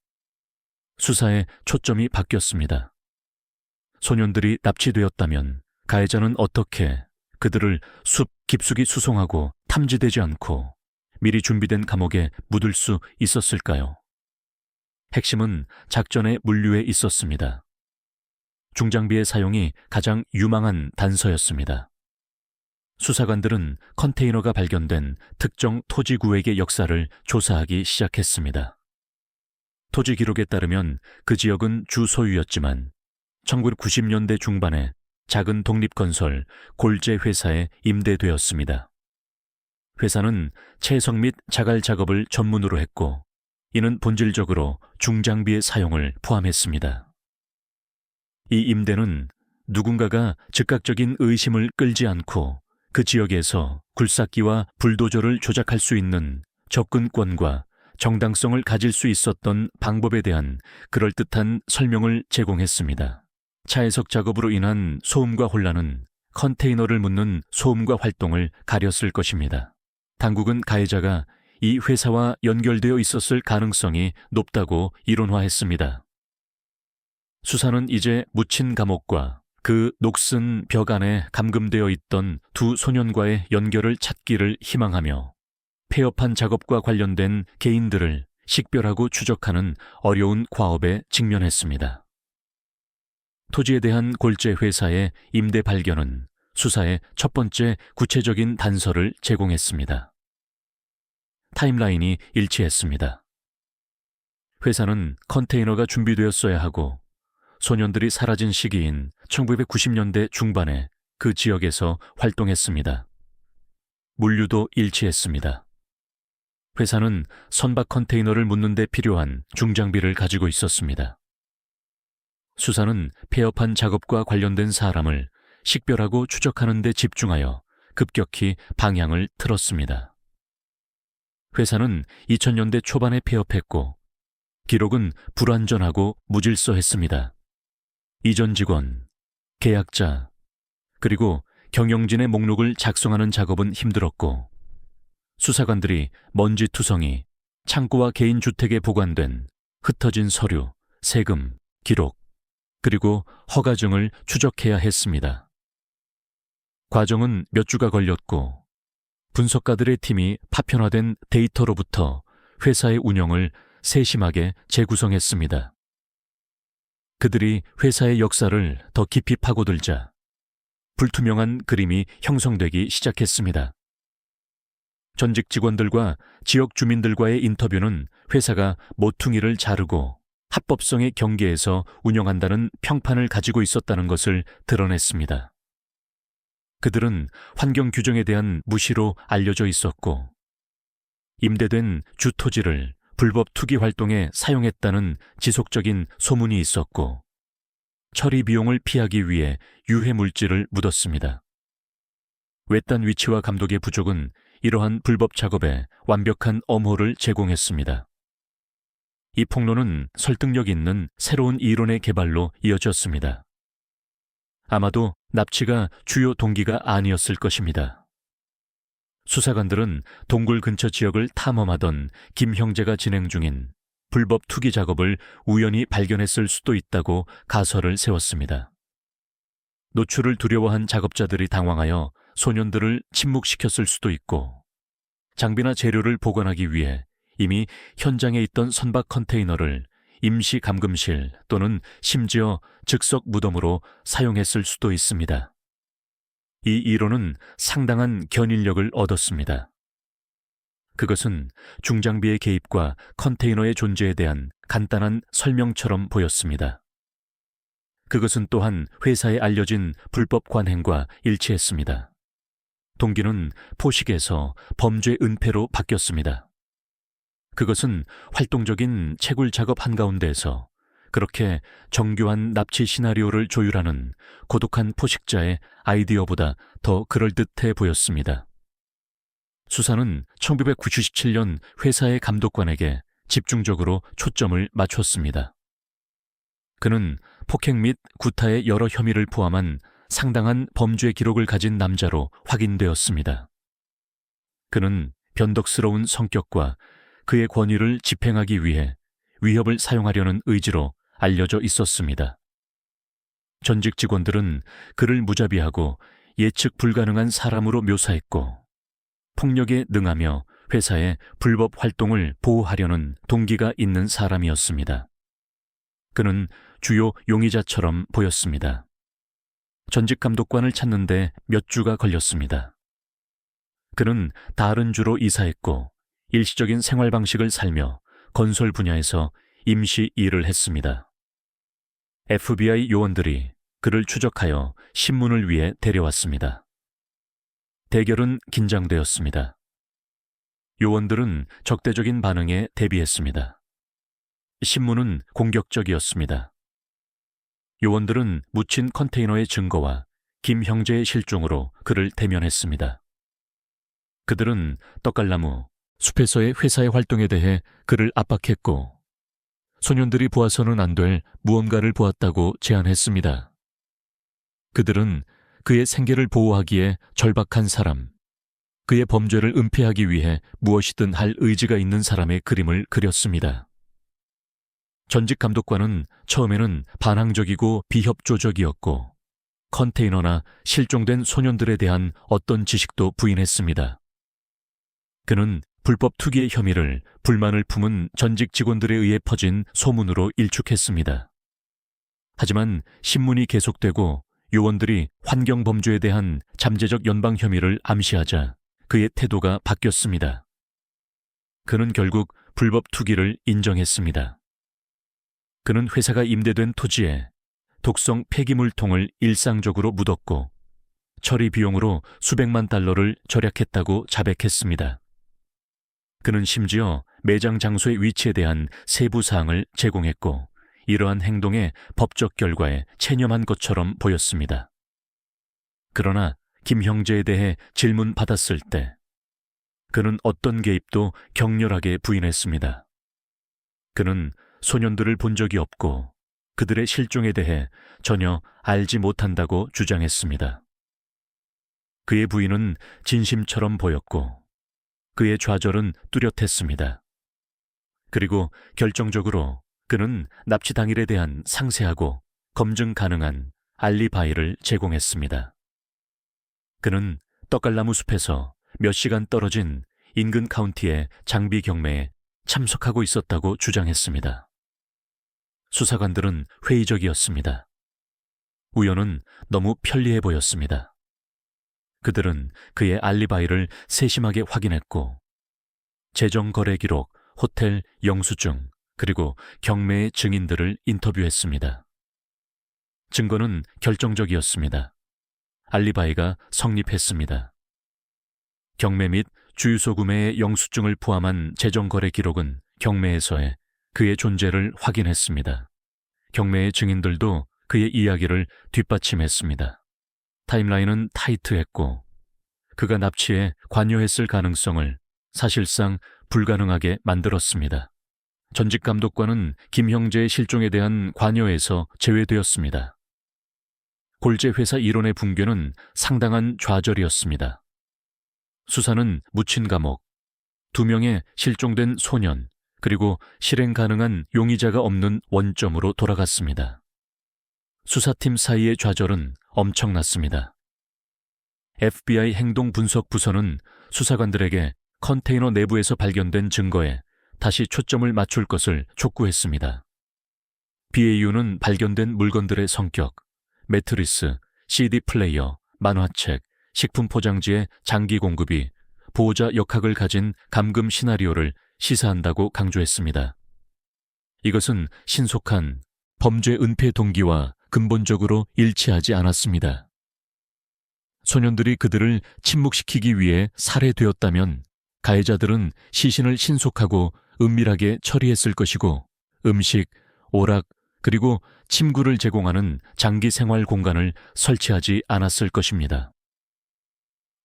수사의 초점이 바뀌었습니다. 소년들이 납치되었다면 가해자는 어떻게 그들을 숲 깊숙이 수송하고 탐지되지 않고 미리 준비된 감옥에 묻을 수 있었을까요? 핵심은 작전의 물류에 있었습니다. 중장비의 사용이 가장 유망한 단서였습니다. 수사관들은 컨테이너가 발견된 특정 토지구획의 역사를 조사하기 시작했습니다. 토지 기록에 따르면 그 지역은 주 소유였지만 1990년대 중반에 작은 독립건설 골재 회사에 임대되었습니다. 회사는 채석 및 자갈 작업을 전문으로 했고 이는 본질적으로 중장비의 사용을 포함했습니다. 이 임대는 누군가가 즉각적인 의심을 끌지 않고 그 지역에서 굴삭기와 불도저를 조작할 수 있는 접근권과 정당성을 가질 수 있었던 방법에 대한 그럴듯한 설명을 제공했습니다. 차해석 작업으로 인한 소음과 혼란은 컨테이너를 묻는 소음과 활동을 가렸을 것입니다. 당국은 가해자가 이 회사와 연결되어 있었을 가능성이 높다고 이론화했습니다. 수사는 이제 묻힌 감옥과 그 녹슨 벽 안에 감금되어 있던 두 소년과의 연결을 찾기를 희망하며 폐업한 작업과 관련된 개인들을 식별하고 추적하는 어려운 과업에 직면했습니다. 토지에 대한 골재 회사의 임대 발견은 수사의 첫 번째 구체적인 단서를 제공했습니다. 타임라인이 일치했습니다. 회사는 컨테이너가 준비되었어야 하고 소년들이 사라진 시기인 1990년대 중반에 그 지역에서 활동했습니다. 물류도 일치했습니다. 회사는 선박 컨테이너를 묻는 데 필요한 중장비를 가지고 있었습니다. 수사는 폐업한 작업과 관련된 사람을 식별하고 추적하는 데 집중하여 급격히 방향을 틀었습니다. 회사는 2000년대 초반에 폐업했고 기록은 불완전하고 무질서했습니다. 이전 직원, 계약자, 그리고 경영진의 목록을 작성하는 작업은 힘들었고 수사관들이 먼지투성이, 창고와 개인 주택에 보관된 흩어진 서류, 세금, 기록, 그리고 허가증을 추적해야 했습니다. 과정은 몇 주가 걸렸고 분석가들의 팀이 파편화된 데이터로부터 회사의 운영을 세심하게 재구성했습니다. 그들이 회사의 역사를 더 깊이 파고들자 불투명한 그림이 형성되기 시작했습니다. 전직 직원들과 지역 주민들과의 인터뷰는 회사가 모퉁이를 자르고 합법성의 경계에서 운영한다는 평판을 가지고 있었다는 것을 드러냈습니다. 그들은 환경 규정에 대한 무시로 알려져 있었고 임대된 주 토지를 불법 투기 활동에 사용했다는 지속적인 소문이 있었고 처리 비용을 피하기 위해 유해 물질을 묻었습니다. 외딴 위치와 감독의 부족은 이러한 불법 작업에 완벽한 엄호를 제공했습니다. 이 폭로는 설득력 있는 새로운 이론의 개발로 이어졌습니다. 아마도 납치가 주요 동기가 아니었을 것입니다. 수사관들은 동굴 근처 지역을 탐험하던 김 형제가 진행 중인 불법 투기 작업을 우연히 발견했을 수도 있다고 가설을 세웠습니다. 노출을 두려워한 작업자들이 당황하여 소년들을 침묵시켰을 수도 있고 장비나 재료를 보관하기 위해 이미 현장에 있던 선박 컨테이너를 임시 감금실 또는 심지어 즉석 무덤으로 사용했을 수도 있습니다. 이 이론은 상당한 견인력을 얻었습니다. 그것은 중장비의 개입과 컨테이너의 존재에 대한 간단한 설명처럼 보였습니다. 그것은 또한 회사에 알려진 불법 관행과 일치했습니다. 동기는 포식에서 범죄 은폐로 바뀌었습니다. 그것은 활동적인 채굴 작업 한가운데에서 그렇게 정교한 납치 시나리오를 조율하는 고독한 포식자의 아이디어보다 더 그럴듯해 보였습니다. 수사는 1997년 회사의 감독관에게 집중적으로 초점을 맞췄습니다. 그는 폭행 및 구타의 여러 혐의를 포함한 상당한 범죄 기록을 가진 남자로 확인되었습니다. 그는 변덕스러운 성격과 그의 권위를 집행하기 위해 위협을 사용하려는 의지로 알려져 있었습니다. 전직 직원들은 그를 무자비하고 예측 불가능한 사람으로 묘사했고 폭력에 능하며 회사의 불법 활동을 보호하려는 동기가 있는 사람이었습니다. 그는 주요 용의자처럼 보였습니다. 전직 감독관을 찾는데 몇 주가 걸렸습니다. 그는 다른 주로 이사했고 일시적인 생활 방식을 살며 건설 분야에서 임시 일을 했습니다. FBI 요원들이 그를 추적하여 신문을 위해 데려왔습니다. 대결은 긴장되었습니다. 요원들은 적대적인 반응에 대비했습니다. 신문은 공격적이었습니다. 요원들은 묻힌 컨테이너의 증거와 김 형제의 실종으로 그를 대면했습니다. 그들은 떡갈나무, 숲에서의 회사의 활동에 대해 그를 압박했고 소년들이 보아서는 안 될 무언가를 보았다고 제안했습니다. 그들은 그의 생계를 보호하기에 절박한 사람, 그의 범죄를 은폐하기 위해 무엇이든 할 의지가 있는 사람의 그림을 그렸습니다. 전직 감독관은 처음에는 반항적이고 비협조적이었고 컨테이너나 실종된 소년들에 대한 어떤 지식도 부인했습니다. 그는 불법 투기의 혐의를 불만을 품은 전직 직원들에 의해 퍼진 소문으로 일축했습니다. 하지만 신문이 계속되고 요원들이 환경범죄에 대한 잠재적 연방 혐의를 암시하자 그의 태도가 바뀌었습니다. 그는 결국 불법 투기를 인정했습니다. 그는 회사가 임대된 토지에 독성 폐기물통을 일상적으로 묻었고 처리 비용으로 수백만 달러를 절약했다고 자백했습니다. 그는 심지어 매장 장소의 위치에 대한 세부 사항을 제공했고 이러한 행동의 법적 결과에 체념한 것처럼 보였습니다. 그러나 김 형제에 대해 질문받았을 때 그는 어떤 개입도 격렬하게 부인했습니다. 그는 소년들을 본 적이 없고 그들의 실종에 대해 전혀 알지 못한다고 주장했습니다. 그의 부인은 진심처럼 보였고 그의 좌절은 뚜렷했습니다. 그리고 결정적으로 그는 납치 당일에 대한 상세하고 검증 가능한 알리바이를 제공했습니다. 그는 떡갈나무 숲에서 몇 시간 떨어진 인근 카운티의 장비 경매에 참석하고 있었다고 주장했습니다. 수사관들은 회의적이었습니다. 우연은 너무 편리해 보였습니다. 그들은 그의 알리바이를 세심하게 확인했고 재정 거래 기록, 호텔 영수증, 그리고 경매의 증인들을 인터뷰했습니다. 증거는 결정적이었습니다. 알리바이가 성립했습니다. 경매 및 주유소 구매의 영수증을 포함한 재정 거래 기록은 경매에서의 그의 존재를 확인했습니다. 경매의 증인들도 그의 이야기를 뒷받침했습니다. 타임라인은 타이트했고 그가 납치에 관여했을 가능성을 사실상 불가능하게 만들었습니다. 전직 감독관은 김 형제의 실종에 대한 관여에서 제외되었습니다. 골재 회사 일원의 붕괴는 상당한 좌절이었습니다. 수사는 묻힌 감옥, 2명의 실종된 소년, 그리고 실행 가능한 용의자가 없는 원점으로 돌아갔습니다. 수사팀 사이의 좌절은 엄청났습니다. FBI 행동분석부서는 수사관들에게 컨테이너 내부에서 발견된 증거에 다시 초점을 맞출 것을 촉구했습니다. BAU는 발견된 물건들의 성격, 매트리스, CD 플레이어, 만화책, 식품 포장지의 장기 공급이 보호자 역학을 가진 감금 시나리오를 시사한다고 강조했습니다. 이것은 신속한 범죄 은폐 동기와 근본적으로 일치하지 않았습니다. 소년들이 그들을 침묵시키기 위해 살해되었다면 가해자들은 시신을 신속하고 은밀하게 처리했을 것이고 음식, 오락, 그리고 침구를 제공하는 장기 생활 공간을 설치하지 않았을 것입니다.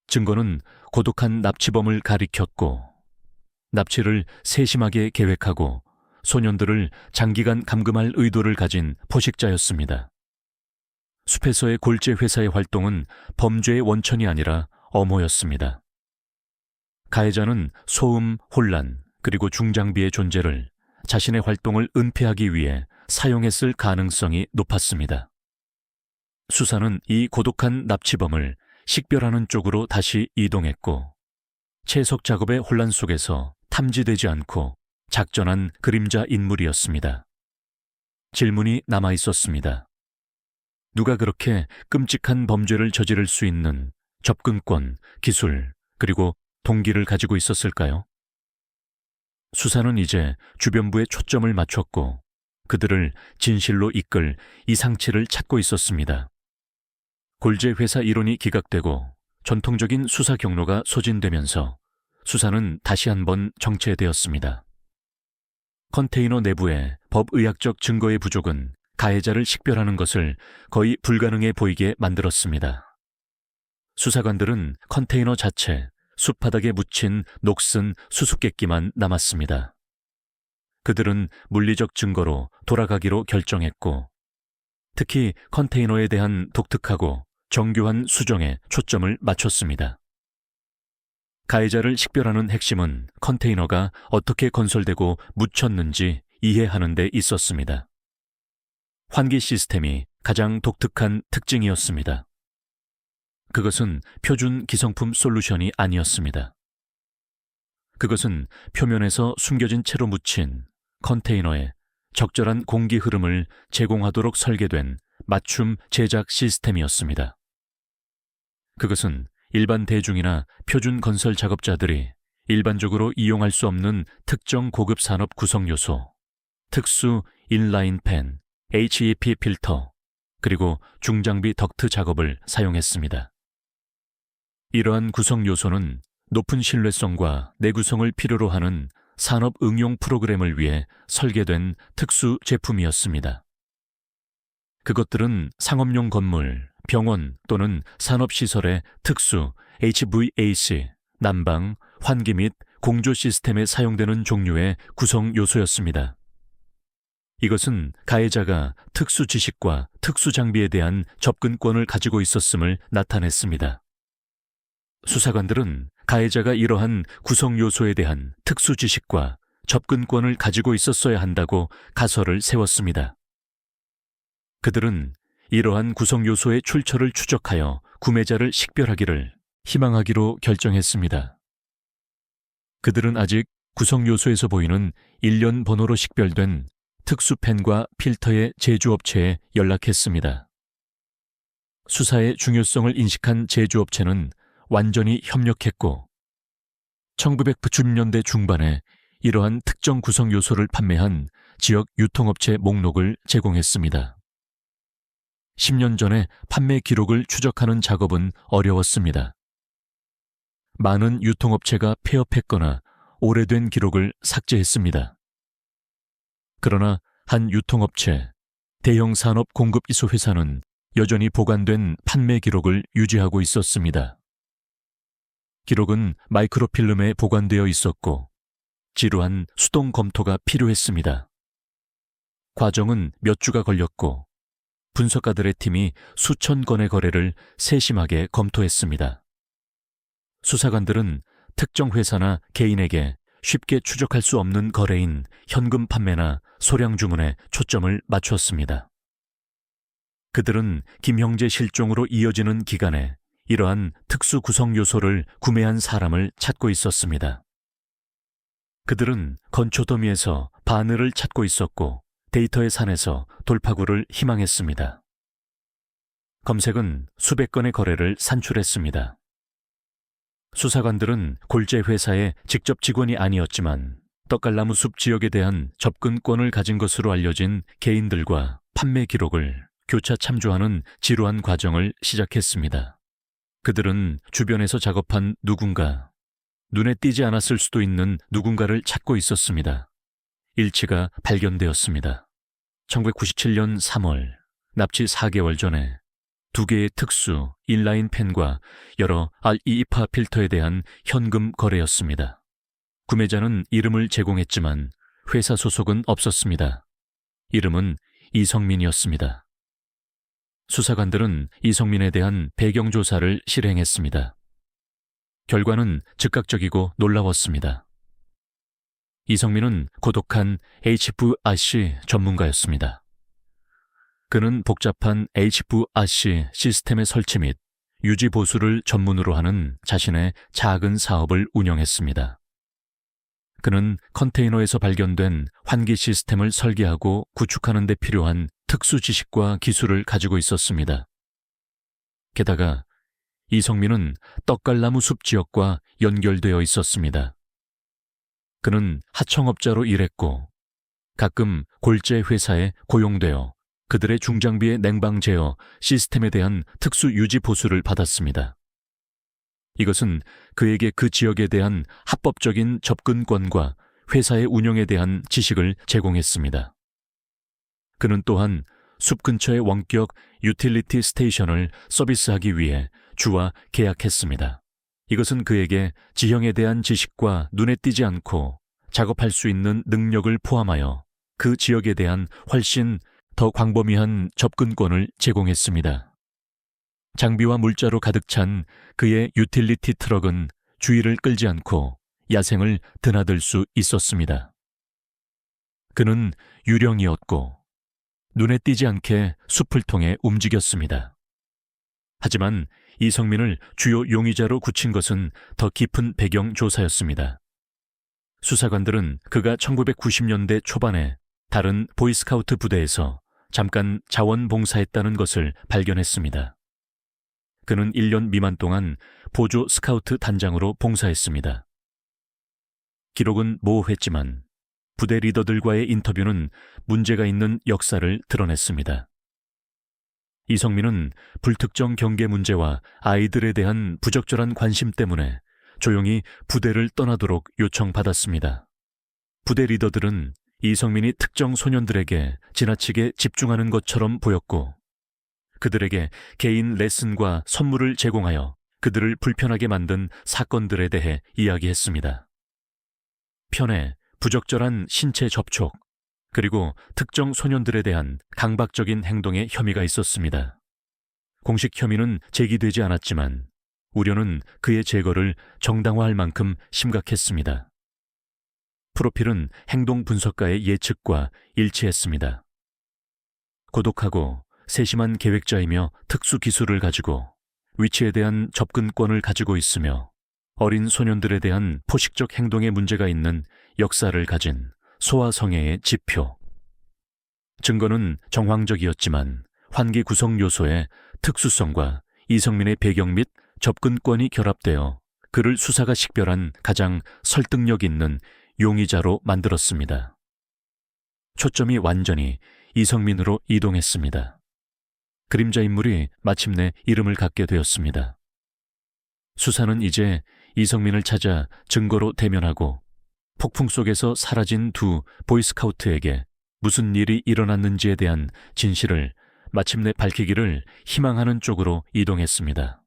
증거는 고독한 납치범을 가리켰고 납치를 세심하게 계획하고 소년들을 장기간 감금할 의도를 가진 포식자였습니다. 숲에서의 골재 회사의 활동은 범죄의 원천이 아니라 엄호였습니다. 가해자는 소음, 혼란, 그리고 중장비의 존재를 자신의 활동을 은폐하기 위해 사용했을 가능성이 높았습니다. 수사는 이 고독한 납치범을 식별하는 쪽으로 다시 이동했고 채석 작업의 혼란 속에서 탐지되지 않고 작전한 그림자 인물이었습니다. 질문이 남아 있었습니다. 누가 그렇게 끔찍한 범죄를 저지를 수 있는 접근권, 기술, 그리고 동기를 가지고 있었을까요? 수사는 이제 주변부에 초점을 맞췄고 그들을 진실로 이끌 이상치를 찾고 있었습니다. 골재 회사 이론이 기각되고 전통적인 수사 경로가 소진되면서 수사는 다시 한번 정체되었습니다. 컨테이너 내부의 법의학적 증거의 부족은 가해자를 식별하는 것을 거의 불가능해 보이게 만들었습니다. 수사관들은 컨테이너 자체, 숲바닥에 묻힌 녹슨 수수께끼만 남았습니다. 그들은 물리적 증거로 돌아가기로 결정했고 특히 컨테이너에 대한 독특하고 정교한 수정에 초점을 맞췄습니다. 가해자를 식별하는 핵심은 컨테이너가 어떻게 건설되고 묻혔는지 이해하는 데 있었습니다. 환기 시스템이 가장 독특한 특징이었습니다. 그것은 표준 기성품 솔루션이 아니었습니다. 그것은 표면에서 숨겨진 채로 묻힌 컨테이너에 적절한 공기 흐름을 제공하도록 설계된 맞춤 제작 시스템이었습니다. 그것은 일반 대중이나 표준 건설 작업자들이 일반적으로 이용할 수 없는 특정 고급 산업 구성 요소, 특수 인라인 팬, HEP 필터, 그리고 중장비 덕트 작업을 사용했습니다. 이러한 구성 요소는 높은 신뢰성과 내구성을 필요로 하는 산업 응용 프로그램을 위해 설계된 특수 제품이었습니다. 그것들은 상업용 건물, 병원 또는 산업시설의 특수 HVAC, 난방, 환기 및 공조 시스템에 사용되는 종류의 구성 요소였습니다. 이것은 가해자가 특수 지식과 특수 장비에 대한 접근권을 가지고 있었음을 나타냈습니다. 수사관들은 가해자가 이러한 구성 요소에 대한 특수 지식과 접근권을 가지고 있었어야 한다고 가설을 세웠습니다. 그들은 이러한 구성 요소의 출처를 추적하여 구매자를 식별하기를 희망하기로 결정했습니다. 그들은 아직 구성 요소에서 보이는 일련 번호로 식별된 특수펜과 필터의 제조업체에 연락했습니다. 수사의 중요성을 인식한 제조업체는 완전히 협력했고 1990년대 중반에 이러한 특정 구성 요소를 판매한 지역 유통업체 목록을 제공했습니다. 10년 전에 판매 기록을 추적하는 작업은 어려웠습니다. 많은 유통업체가 폐업했거나 오래된 기록을 삭제했습니다. 그러나 한 유통업체, 대형 산업 공급 이수 회사는 여전히 보관된 판매 기록을 유지하고 있었습니다. 기록은 마이크로필름에 보관되어 있었고 지루한 수동 검토가 필요했습니다. 과정은 몇 주가 걸렸고 분석가들의 팀이 수천 건의 거래를 세심하게 검토했습니다. 수사관들은 특정 회사나 개인에게 쉽게 추적할 수 없는 거래인 현금 판매나 소량 주문에 초점을 맞췄습니다. 그들은 김형재 실종으로 이어지는 기간에 이러한 특수 구성 요소를 구매한 사람을 찾고 있었습니다. 그들은 건초 더미에서 바늘을 찾고 있었고 데이터의 산에서 돌파구를 희망했습니다. 검색은 수백 건의 거래를 산출했습니다. 수사관들은 골재 회사의 직접 직원이 아니었지만 떡갈나무 숲 지역에 대한 접근권을 가진 것으로 알려진 개인들과 판매 기록을 교차 참조하는 지루한 과정을 시작했습니다. 그들은 주변에서 작업한 누군가, 눈에 띄지 않았을 수도 있는 누군가를 찾고 있었습니다. 일치가 발견되었습니다. 1997년 3월, 납치 4개월 전에 2개의 특수 인라인 펜과 여러 REEPA 필터에 대한 현금 거래였습니다. 구매자는 이름을 제공했지만 회사 소속은 없었습니다. 이름은 이성민이었습니다. 수사관들은 이성민에 대한 배경조사를 실행했습니다. 결과는 즉각적이고 놀라웠습니다. 이성민은 고독한 HVAC 전문가였습니다. 그는 복잡한 HVAC 시스템의 설치 및 유지 보수를 전문으로 하는 자신의 작은 사업을 운영했습니다. 그는 컨테이너에서 발견된 환기 시스템을 설계하고 구축하는 데 필요한 특수 지식과 기술을 가지고 있었습니다. 게다가 이성민은 떡갈나무 숲 지역과 연결되어 있었습니다. 그는 하청업자로 일했고 가끔 골재 회사에 고용되어 그들의 중장비의 냉방 제어 시스템에 대한 특수 유지 보수를 받았습니다. 이것은 그에게 그 지역에 대한 합법적인 접근권과 회사의 운영에 대한 지식을 제공했습니다. 그는 또한 숲 근처의 원격 유틸리티 스테이션을 서비스하기 위해 주와 계약했습니다. 이것은 그에게 지형에 대한 지식과 눈에 띄지 않고 작업할 수 있는 능력을 포함하여 그 지역에 대한 훨씬 더 광범위한 접근권을 제공했습니다. 장비와 물자로 가득 찬 그의 유틸리티 트럭은 주의를 끌지 않고 야생을 드나들 수 있었습니다. 그는 유령이었고 눈에 띄지 않게 숲을 통해 움직였습니다. 하지만 이성민을 주요 용의자로 굳힌 것은 더 깊은 배경 조사였습니다. 수사관들은 그가 1990년대 초반에 다른 보이스카우트 부대에서 잠깐 자원봉사했다는 것을 발견했습니다. 그는 1년 미만 동안 보조 스카우트 단장으로 봉사했습니다. 기록은 모호했지만 부대 리더들과의 인터뷰는 문제가 있는 역사를 드러냈습니다. 이성민은 불특정 경계 문제와 아이들에 대한 부적절한 관심 때문에 조용히 부대를 떠나도록 요청받았습니다. 부대 리더들은 이성민이 특정 소년들에게 지나치게 집중하는 것처럼 보였고 그들에게 개인 레슨과 선물을 제공하여 그들을 불편하게 만든 사건들에 대해 이야기했습니다. 편애, 부적절한 신체 접촉, 그리고 특정 소년들에 대한 강박적인 행동에 혐의가 있었습니다. 공식 혐의는 제기되지 않았지만 우려는 그의 제거를 정당화할 만큼 심각했습니다. 프로필은 행동 분석가의 예측과 일치했습니다. 고독하고 세심한 계획자이며 특수 기술을 가지고 위치에 대한 접근권을 가지고 있으며 어린 소년들에 대한 포식적 행동에 문제가 있는 역사를 가진 소아성애의 지표. 증거는 정황적이었지만 환기 구성 요소의 특수성과 이성민의 배경 및 접근권이 결합되어 그를 수사가 식별한 가장 설득력 있는 용의자로 만들었습니다. 초점이 완전히 이성민으로 이동했습니다. 그림자 인물이 마침내 이름을 갖게 되었습니다. 수사는 이제 이성민을 찾아 증거로 대면하고 폭풍 속에서 사라진 두 보이스카우트에게 무슨 일이 일어났는지에 대한 진실을 마침내 밝히기를 희망하는 쪽으로 이동했습니다.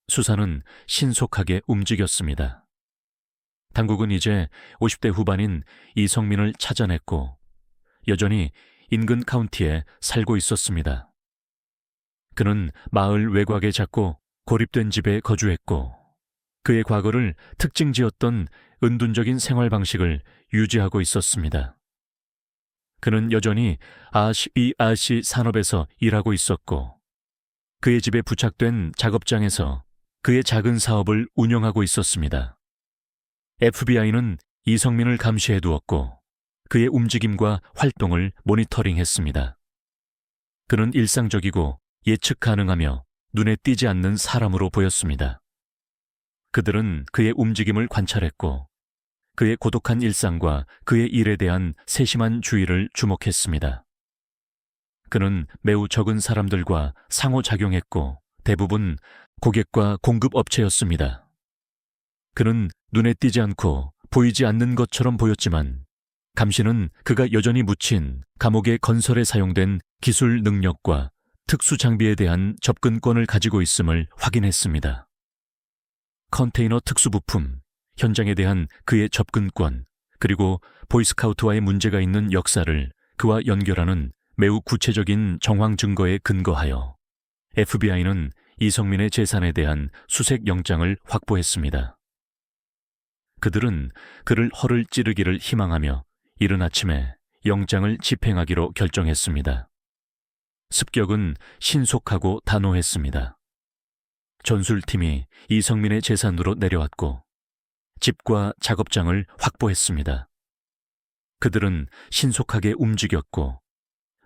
수사는 신속하게 움직였습니다. 당국은 이제 50대 후반인 이성민을 찾아냈고 여전히 인근 카운티에 살고 있었습니다. 그는 마을 외곽에 작고 고립된 집에 거주했고 그의 과거를 특징지었던 은둔적인 생활 방식을 유지하고 있었습니다. 그는 여전히 아시 산업에서 일하고 있었고 그의 집에 부착된 작업장에서 그의 작은 사업을 운영하고 있었습니다. FBI는 이성민을 감시해 두었고 그의 움직임과 활동을 모니터링했습니다. 그는 일상적이고 예측 가능하며 눈에 띄지 않는 사람으로 보였습니다. 그들은 그의 움직임을 관찰했고 그의 고독한 일상과 그의 일에 대한 세심한 주의를 주목했습니다. 그는 매우 적은 사람들과 상호작용했고 대부분 고객과 공급업체였습니다. 그는 눈에 띄지 않고 보이지 않는 것처럼 보였지만 감시는 그가 여전히 묻힌 감옥의 건설에 사용된 기술 능력과 특수 장비에 대한 접근권을 가지고 있음을 확인했습니다. 컨테이너 특수부품, 현장에 대한 그의 접근권, 그리고 보이스카우트와의 문제가 있는 역사를 그와 연결하는 매우 구체적인 정황 증거에 근거하여 FBI는 이성민의 재산에 대한 수색 영장을 확보했습니다. 그들은 그를 허를 찌르기를 희망하며 이른 아침에 영장을 집행하기로 결정했습니다. 습격은 신속하고 단호했습니다. 전술팀이 이성민의 재산으로 내려왔고 집과 작업장을 확보했습니다. 그들은 신속하게 움직였고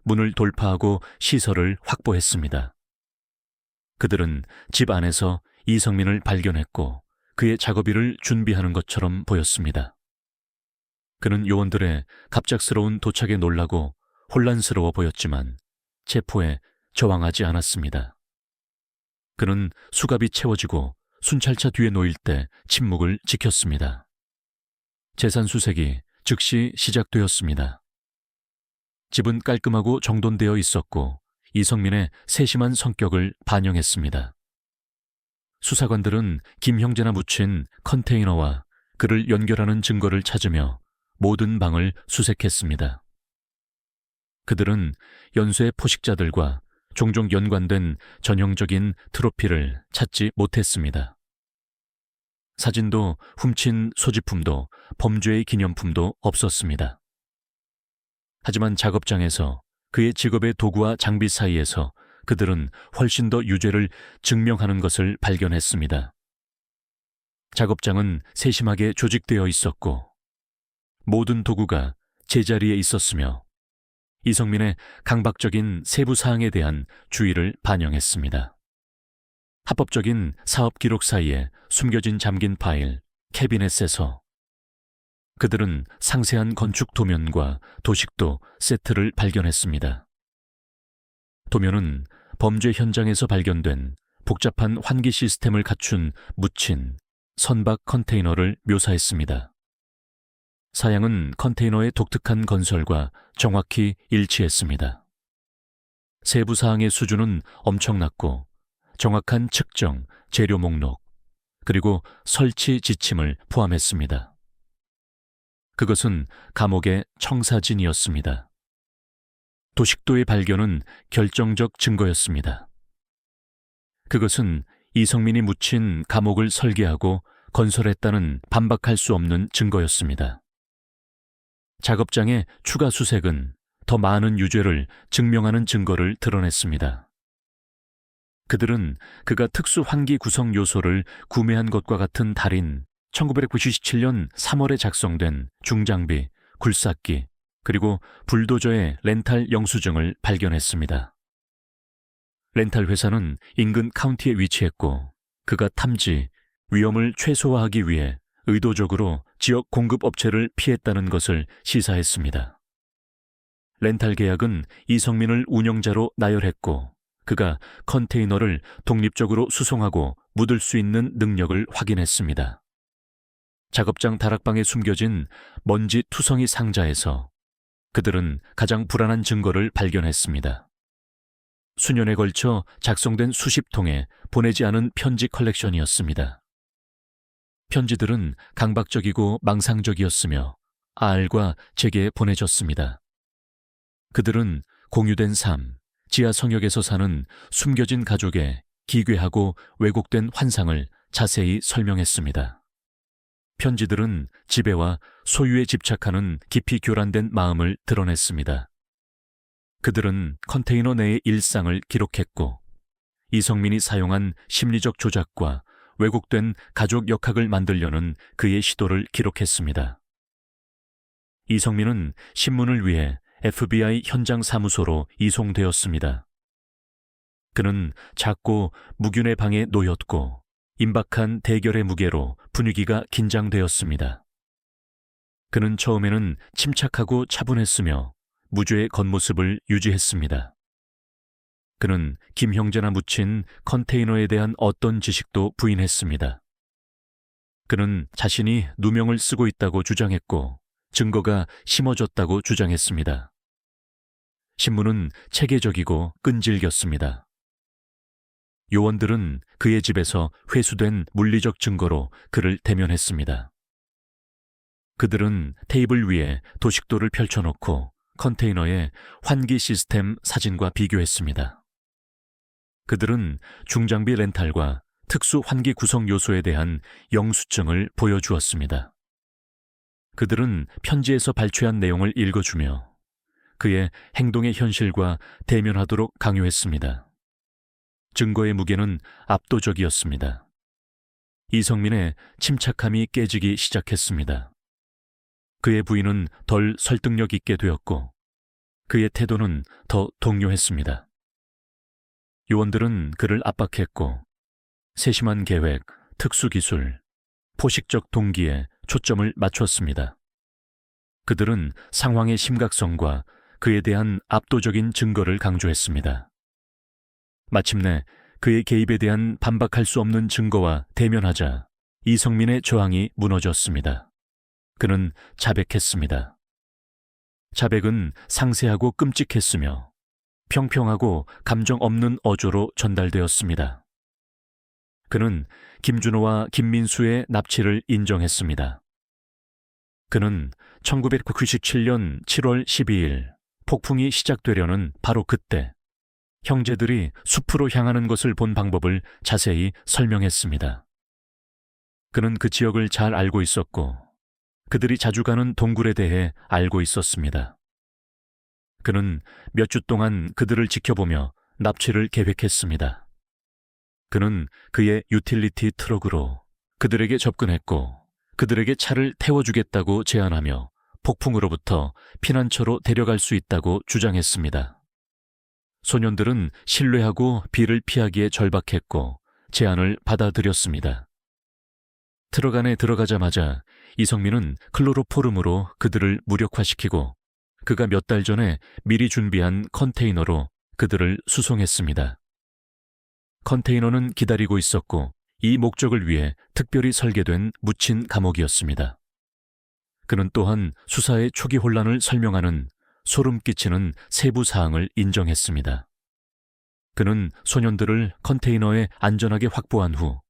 문을 돌파하고 시설을 확보했습니다. 그들은 집 안에서 이성민을 발견했고 그의 작업일을 준비하는 것처럼 보였습니다. 그는 요원들의 갑작스러운 도착에 놀라고 혼란스러워 보였지만 체포에 저항하지 않았습니다. 그는 수갑이 채워지고 순찰차 뒤에 놓일 때 침묵을 지켰습니다. 재산 수색이 즉시 시작되었습니다. 집은 깔끔하고 정돈되어 있었고 이성민의 세심한 성격을 반영했습니다. 수사관들은 김 형제나 묻힌 컨테이너와 그를 연결하는 증거를 찾으며 모든 방을 수색했습니다. 그들은 연쇄 포식자들과 종종 연관된 전형적인 트로피를 찾지 못했습니다. 사진도 훔친 소지품도 범죄의 기념품도 없었습니다. 하지만 작업장에서 그의 직업의 도구와 장비 사이에서 그들은 훨씬 더 유죄를 증명하는 것을 발견했습니다. 작업장은 세심하게 조직되어 있었고 모든 도구가 제자리에 있었으며 이성민의 강박적인 세부 사항에 대한 주의를 반영했습니다. 합법적인 사업 기록 사이에 숨겨진 잠긴 파일, 캐비넷에서 그들은 상세한 건축 도면과 도식도 세트를 발견했습니다. 도면은 범죄 현장에서 발견된 복잡한 환기 시스템을 갖춘 묻힌 선박 컨테이너를 묘사했습니다. 사양은 컨테이너의 독특한 건설과 정확히 일치했습니다. 세부 사항의 수준은 엄청났고 정확한 측정, 재료 목록, 그리고 설치 지침을 포함했습니다. 그것은 감옥의 청사진이었습니다. 도식도의 발견은 결정적 증거였습니다. 그것은 이성민이 묻힌 감옥을 설계하고 건설했다는 반박할 수 없는 증거였습니다. 작업장의 추가 수색은 더 많은 유죄를 증명하는 증거를 드러냈습니다. 그들은 그가 특수 환기 구성 요소를 구매한 것과 같은 달인 1997년 3월에 작성된 중장비, 굴삭기, 그리고 불도저의 렌탈 영수증을 발견했습니다. 렌탈 회사는 인근 카운티에 위치했고 그가 탐지, 위험을 최소화하기 위해 의도적으로 지역 공급 업체를 피했다는 것을 시사했습니다. 렌탈 계약은 이성민을 운영자로 나열했고 그가 컨테이너를 독립적으로 수송하고 묻을 수 있는 능력을 확인했습니다. 작업장 다락방에 숨겨진 먼지 투성이 상자에서 그들은 가장 불안한 증거를 발견했습니다. 수년에 걸쳐 작성된 수십 통의 보내지 않은 편지 컬렉션이었습니다. 편지들은 강박적이고 망상적이었으며 알과 제게 보내졌습니다. 그들은 공유된 삶, 지하 성역에서 사는 숨겨진 가족의 기괴하고 왜곡된 환상을 자세히 설명했습니다. 편지들은 지배와 소유에 집착하는 깊이 교란된 마음을 드러냈습니다. 그들은 컨테이너 내의 일상을 기록했고 이성민이 사용한 심리적 조작과 왜곡된 가족 역학을 만들려는 그의 시도를 기록했습니다. 이성민은 신문을 위해 FBI 현장 사무소로 이송되었습니다. 그는 작고 무균의 방에 놓였고 임박한 대결의 무게로 분위기가 긴장되었습니다. 그는 처음에는 침착하고 차분했으며 무죄의 겉모습을 유지했습니다. 그는 김 형제나 묻힌 컨테이너에 대한 어떤 지식도 부인했습니다. 그는 자신이 누명을 쓰고 있다고 주장했고 증거가 심어졌다고 주장했습니다. 신문은 체계적이고 끈질겼습니다. 요원들은 그의 집에서 회수된 물리적 증거로 그를 대면했습니다. 그들은 테이블 위에 도식도를 펼쳐놓고 컨테이너의 환기 시스템 사진과 비교했습니다. 그들은 중장비 렌탈과 특수 환기 구성 요소에 대한 영수증을 보여주었습니다. 그들은 편지에서 발췌한 내용을 읽어주며 그의 행동의 현실과 대면하도록 강요했습니다. 증거의 무게는 압도적이었습니다. 이성민의 침착함이 깨지기 시작했습니다. 그의 부인은 덜 설득력 있게 되었고 그의 태도는 더 동요했습니다. 요원들은 그를 압박했고 세심한 계획, 특수기술, 포식적 동기에 초점을 맞췄습니다. 그들은 상황의 심각성과 그에 대한 압도적인 증거를 강조했습니다. 마침내 그의 개입에 대한 반박할 수 없는 증거와 대면하자 이성민의 저항이 무너졌습니다. 그는 자백했습니다. 자백은 상세하고 끔찍했으며 평평하고 감정 없는 어조로 전달되었습니다. 그는 김준호와 김민수의 납치를 인정했습니다. 그는 1997년 7월 12일 폭풍이 시작되려는 바로 그때 형제들이 숲으로 향하는 것을 본 방법을 자세히 설명했습니다. 그는 그 지역을 잘 알고 있었고 그들이 자주 가는 동굴에 대해 알고 있었습니다. 그는 몇 주 동안 그들을 지켜보며 납치를 계획했습니다. 그는 그의 유틸리티 트럭으로 그들에게 접근했고 그들에게 차를 태워주겠다고 제안하며 폭풍으로부터 피난처로 데려갈 수 있다고 주장했습니다. 소년들은 신뢰하고 비를 피하기에 절박했고 제안을 받아들였습니다. 트럭 안에 들어가자마자 이성민은 클로로포름으로 그들을 무력화시키고 그가 몇 달 전에 미리 준비한 컨테이너로 그들을 수송했습니다. 컨테이너는 기다리고 있었고 이 목적을 위해 특별히 설계된 묻힌 감옥이었습니다. 그는 또한 수사의 초기 혼란을 설명하는 소름 끼치는 세부 사항을 인정했습니다. 그는 소년들을 컨테이너에 안전하게 확보한 후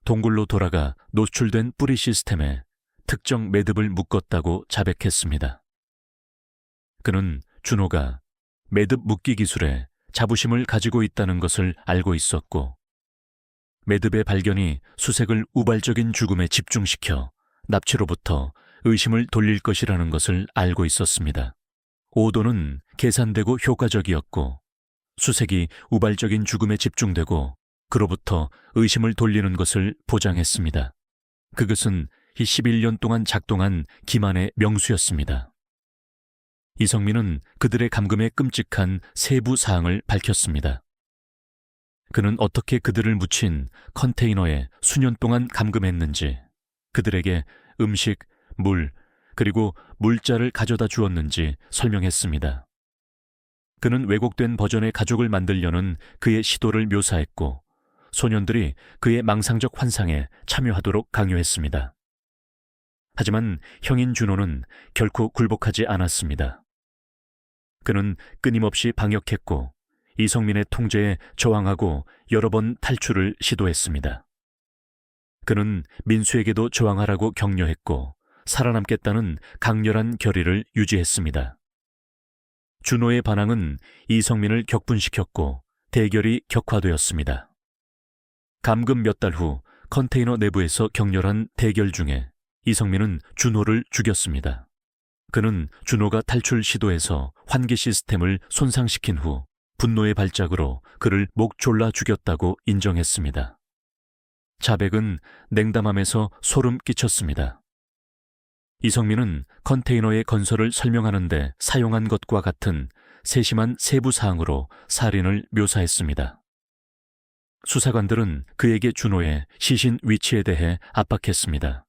동굴로 돌아가 노출된 뿌리 시스템에 특정 매듭을 묶었다고 자백했습니다. 그는 준호가 매듭 묶기 기술에 자부심을 가지고 있다는 것을 알고 있었고 매듭의 발견이 수색을 우발적인 죽음에 집중시켜 납치로부터 의심을 돌릴 것이라는 것을 알고 있었습니다. 오도는 계산되고 효과적이었고 수색이 우발적인 죽음에 집중되고 그로부터 의심을 돌리는 것을 보장했습니다. 그것은 이 11년 동안 작동한 기만의 명수였습니다. 이성민은 그들의 감금의 끔찍한 세부 사항을 밝혔습니다. 그는 어떻게 그들을 묻힌 컨테이너에 수년 동안 감금했는지, 그들에게 음식, 물, 그리고 물자를 가져다 주었는지 설명했습니다. 그는 왜곡된 버전의 가족을 만들려는 그의 시도를 묘사했고 소년들이 그의 망상적 환상에 참여하도록 강요했습니다. 하지만 형인 준호는 결코 굴복하지 않았습니다. 그는 끊임없이 방역했고 이성민의 통제에 저항하고 여러 번 탈출을 시도했습니다. 그는 민수에게도 저항하라고 격려했고 살아남겠다는 강렬한 결의를 유지했습니다. 준호의 반항은 이성민을 격분시켰고 대결이 격화되었습니다. 감금 몇 달 후 컨테이너 내부에서 격렬한 대결 중에 이성민은 준호를 죽였습니다. 그는 준호가 탈출 시도해서 환기 시스템을 손상시킨 후 분노의 발작으로 그를 목 졸라 죽였다고 인정했습니다. 자백은 냉담함에서 소름 끼쳤습니다. 이성민은 컨테이너의 건설을 설명하는 데 사용한 것과 같은 세심한 세부 사항으로 살인을 묘사했습니다. 수사관들은 그에게 준호의 시신 위치에 대해 압박했습니다.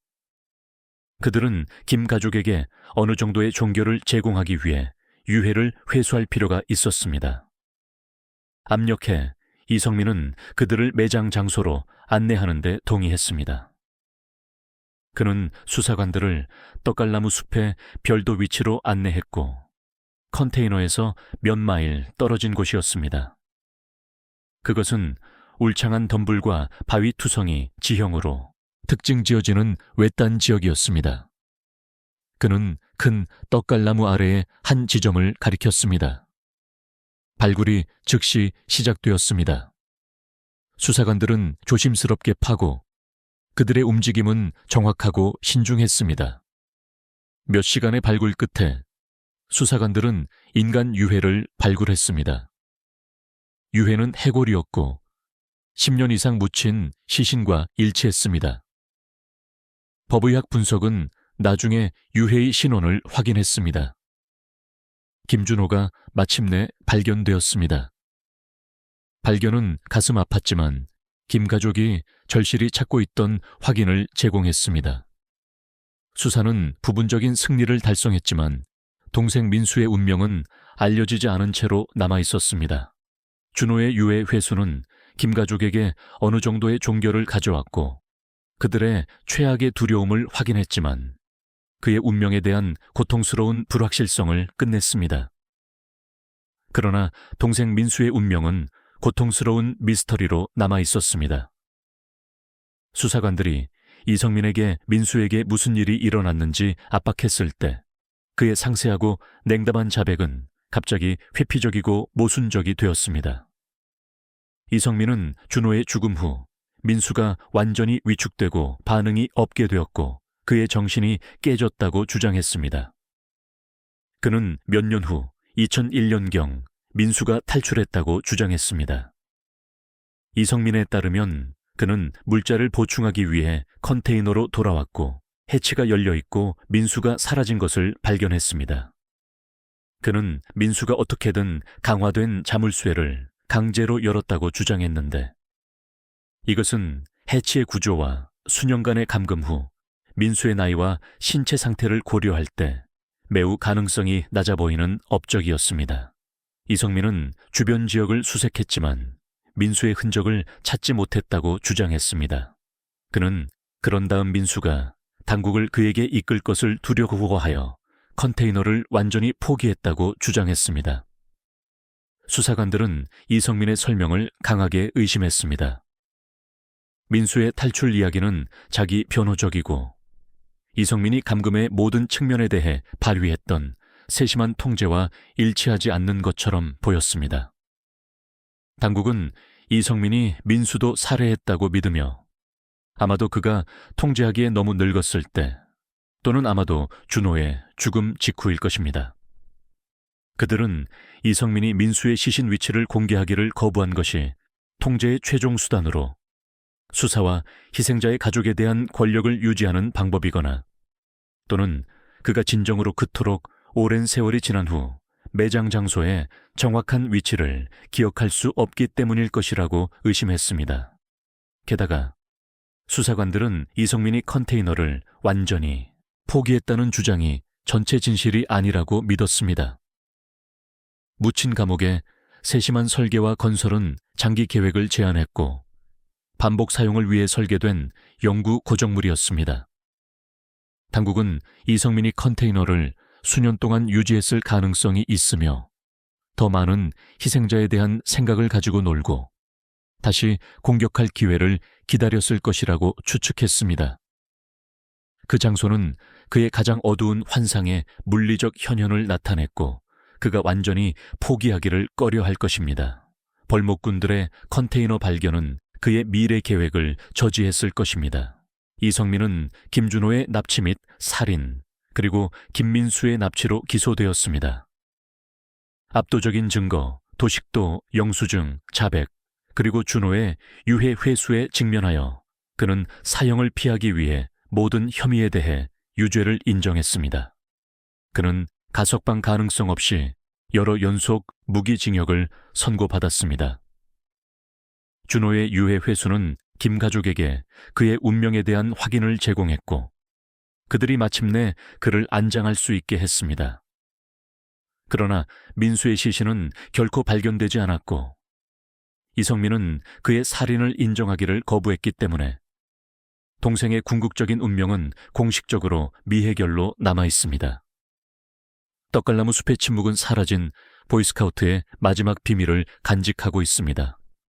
그들은 김 가족에게 어느 정도의 종교를 제공하기 위해 유해를 회수할 필요가 있었습니다. 압력해 이성민은 그들을 매장 장소로 안내하는 데 동의했습니다. 그는 수사관들을 떡갈나무 숲의 별도 위치로 안내했고 컨테이너에서 몇 마일 떨어진 곳이었습니다. 그것은 울창한 덤불과 바위 투성이 지형으로 특징 지어지는 외딴 지역이었습니다. 그는 큰 떡갈나무 아래의 한 지점을 가리켰습니다. 발굴이 즉시 시작되었습니다. 수사관들은 조심스럽게 파고 그들의 움직임은 정확하고 신중했습니다. 몇 시간의 발굴 끝에 수사관들은 인간 유해를 발굴했습니다. 유해는 해골이었고 10년 이상 묻힌 시신과 일치했습니다. 법의학 분석은 나중에 유해의 신원을 확인했습니다. 김준호가 마침내 발견되었습니다. 발견은 가슴 아팠지만 김 가족이 절실히 찾고 있던 확인을 제공했습니다. 수사는 부분적인 승리를 달성했지만 동생 민수의 운명은 알려지지 않은 채로 남아 있었습니다. 준호의 유해 회수는 김 가족에게 어느 정도의 종교를 가져왔고 그들의 최악의 두려움을 확인했지만 그의 운명에 대한 고통스러운 불확실성을 끝냈습니다. 그러나 동생 민수의 운명은 고통스러운 미스터리로 남아 있었습니다. 수사관들이 이성민에게 민수에게 무슨 일이 일어났는지 압박했을 때 그의 상세하고 냉담한 자백은 갑자기 회피적이고 모순적이 되었습니다. 이성민은 준호의 죽음 후 민수가 완전히 위축되고 반응이 없게 되었고 그의 정신이 깨졌다고 주장했습니다. 그는 몇 년 후 2001년경 민수가 탈출했다고 주장했습니다. 이성민에 따르면 그는 물자를 보충하기 위해 컨테이너로 돌아왔고 해치가 열려 있고 민수가 사라진 것을 발견했습니다. 그는 민수가 어떻게든 강화된 자물쇠를 강제로 열었다고 주장했는데 이것은 해치의 구조와 수년간의 감금 후 민수의 나이와 신체 상태를 고려할 때 매우 가능성이 낮아 보이는 업적이었습니다. 이성민은 주변 지역을 수색했지만 민수의 흔적을 찾지 못했다고 주장했습니다. 그는 그런 다음 민수가 당국을 그에게 이끌 것을 두려워하여 컨테이너를 완전히 포기했다고 주장했습니다. 수사관들은 이성민의 설명을 강하게 의심했습니다. 민수의 탈출 이야기는 자기 변호적이고 이성민이 감금의 모든 측면에 대해 발휘했던 세심한 통제와 일치하지 않는 것처럼 보였습니다. 당국은 이성민이 민수도 살해했다고 믿으며 아마도 그가 통제하기에 너무 늙었을 때 또는 아마도 준호의 죽음 직후일 것입니다. 그들은 이성민이 민수의 시신 위치를 공개하기를 거부한 것이 통제의 최종 수단으로 수사와 희생자의 가족에 대한 권력을 유지하는 방법이거나 또는 그가 진정으로 그토록 오랜 세월이 지난 후 매장 장소의 정확한 위치를 기억할 수 없기 때문일 것이라고 의심했습니다. 게다가 수사관들은 이성민이 컨테이너를 완전히 포기했다는 주장이 전체 진실이 아니라고 믿었습니다. 묻힌 감옥의 세심한 설계와 건설은 장기 계획을 제안했고 반복 사용을 위해 설계된 영구 고정물이었습니다. 당국은 이성민이 컨테이너를 수년 동안 유지했을 가능성이 있으며 더 많은 희생자에 대한 생각을 가지고 놀고 다시 공격할 기회를 기다렸을 것이라고 추측했습니다. 그 장소는 그의 가장 어두운 환상의 물리적 현현을 나타냈고 그가 완전히 포기하기를 꺼려할 것입니다. 벌목꾼들의 컨테이너 발견은 그의 미래 계획을 저지했을 것입니다. 이성민은 김준호의 납치 및 살인, 그리고 김민수의 납치로 기소되었습니다. 압도적인 증거, 도식도, 영수증, 자백, 그리고 준호의 유해 회수에 직면하여 그는 사형을 피하기 위해 모든 혐의에 대해 유죄를 인정했습니다. 그는 가석방 가능성 없이 여러 연속 무기징역을 선고받았습니다. 준호의 유해 회수는 김 가족에게 그의 운명에 대한 확인을 제공했고 그들이 마침내 그를 안장할 수 있게 했습니다. 그러나 민수의 시신은 결코 발견되지 않았고 이성민은 그의 살인을 인정하기를 거부했기 때문에 동생의 궁극적인 운명은 공식적으로 미해결로 남아 있습니다. 떡갈나무 숲의 침묵은 사라진 보이스카우트의 마지막 비밀을 간직하고 있습니다.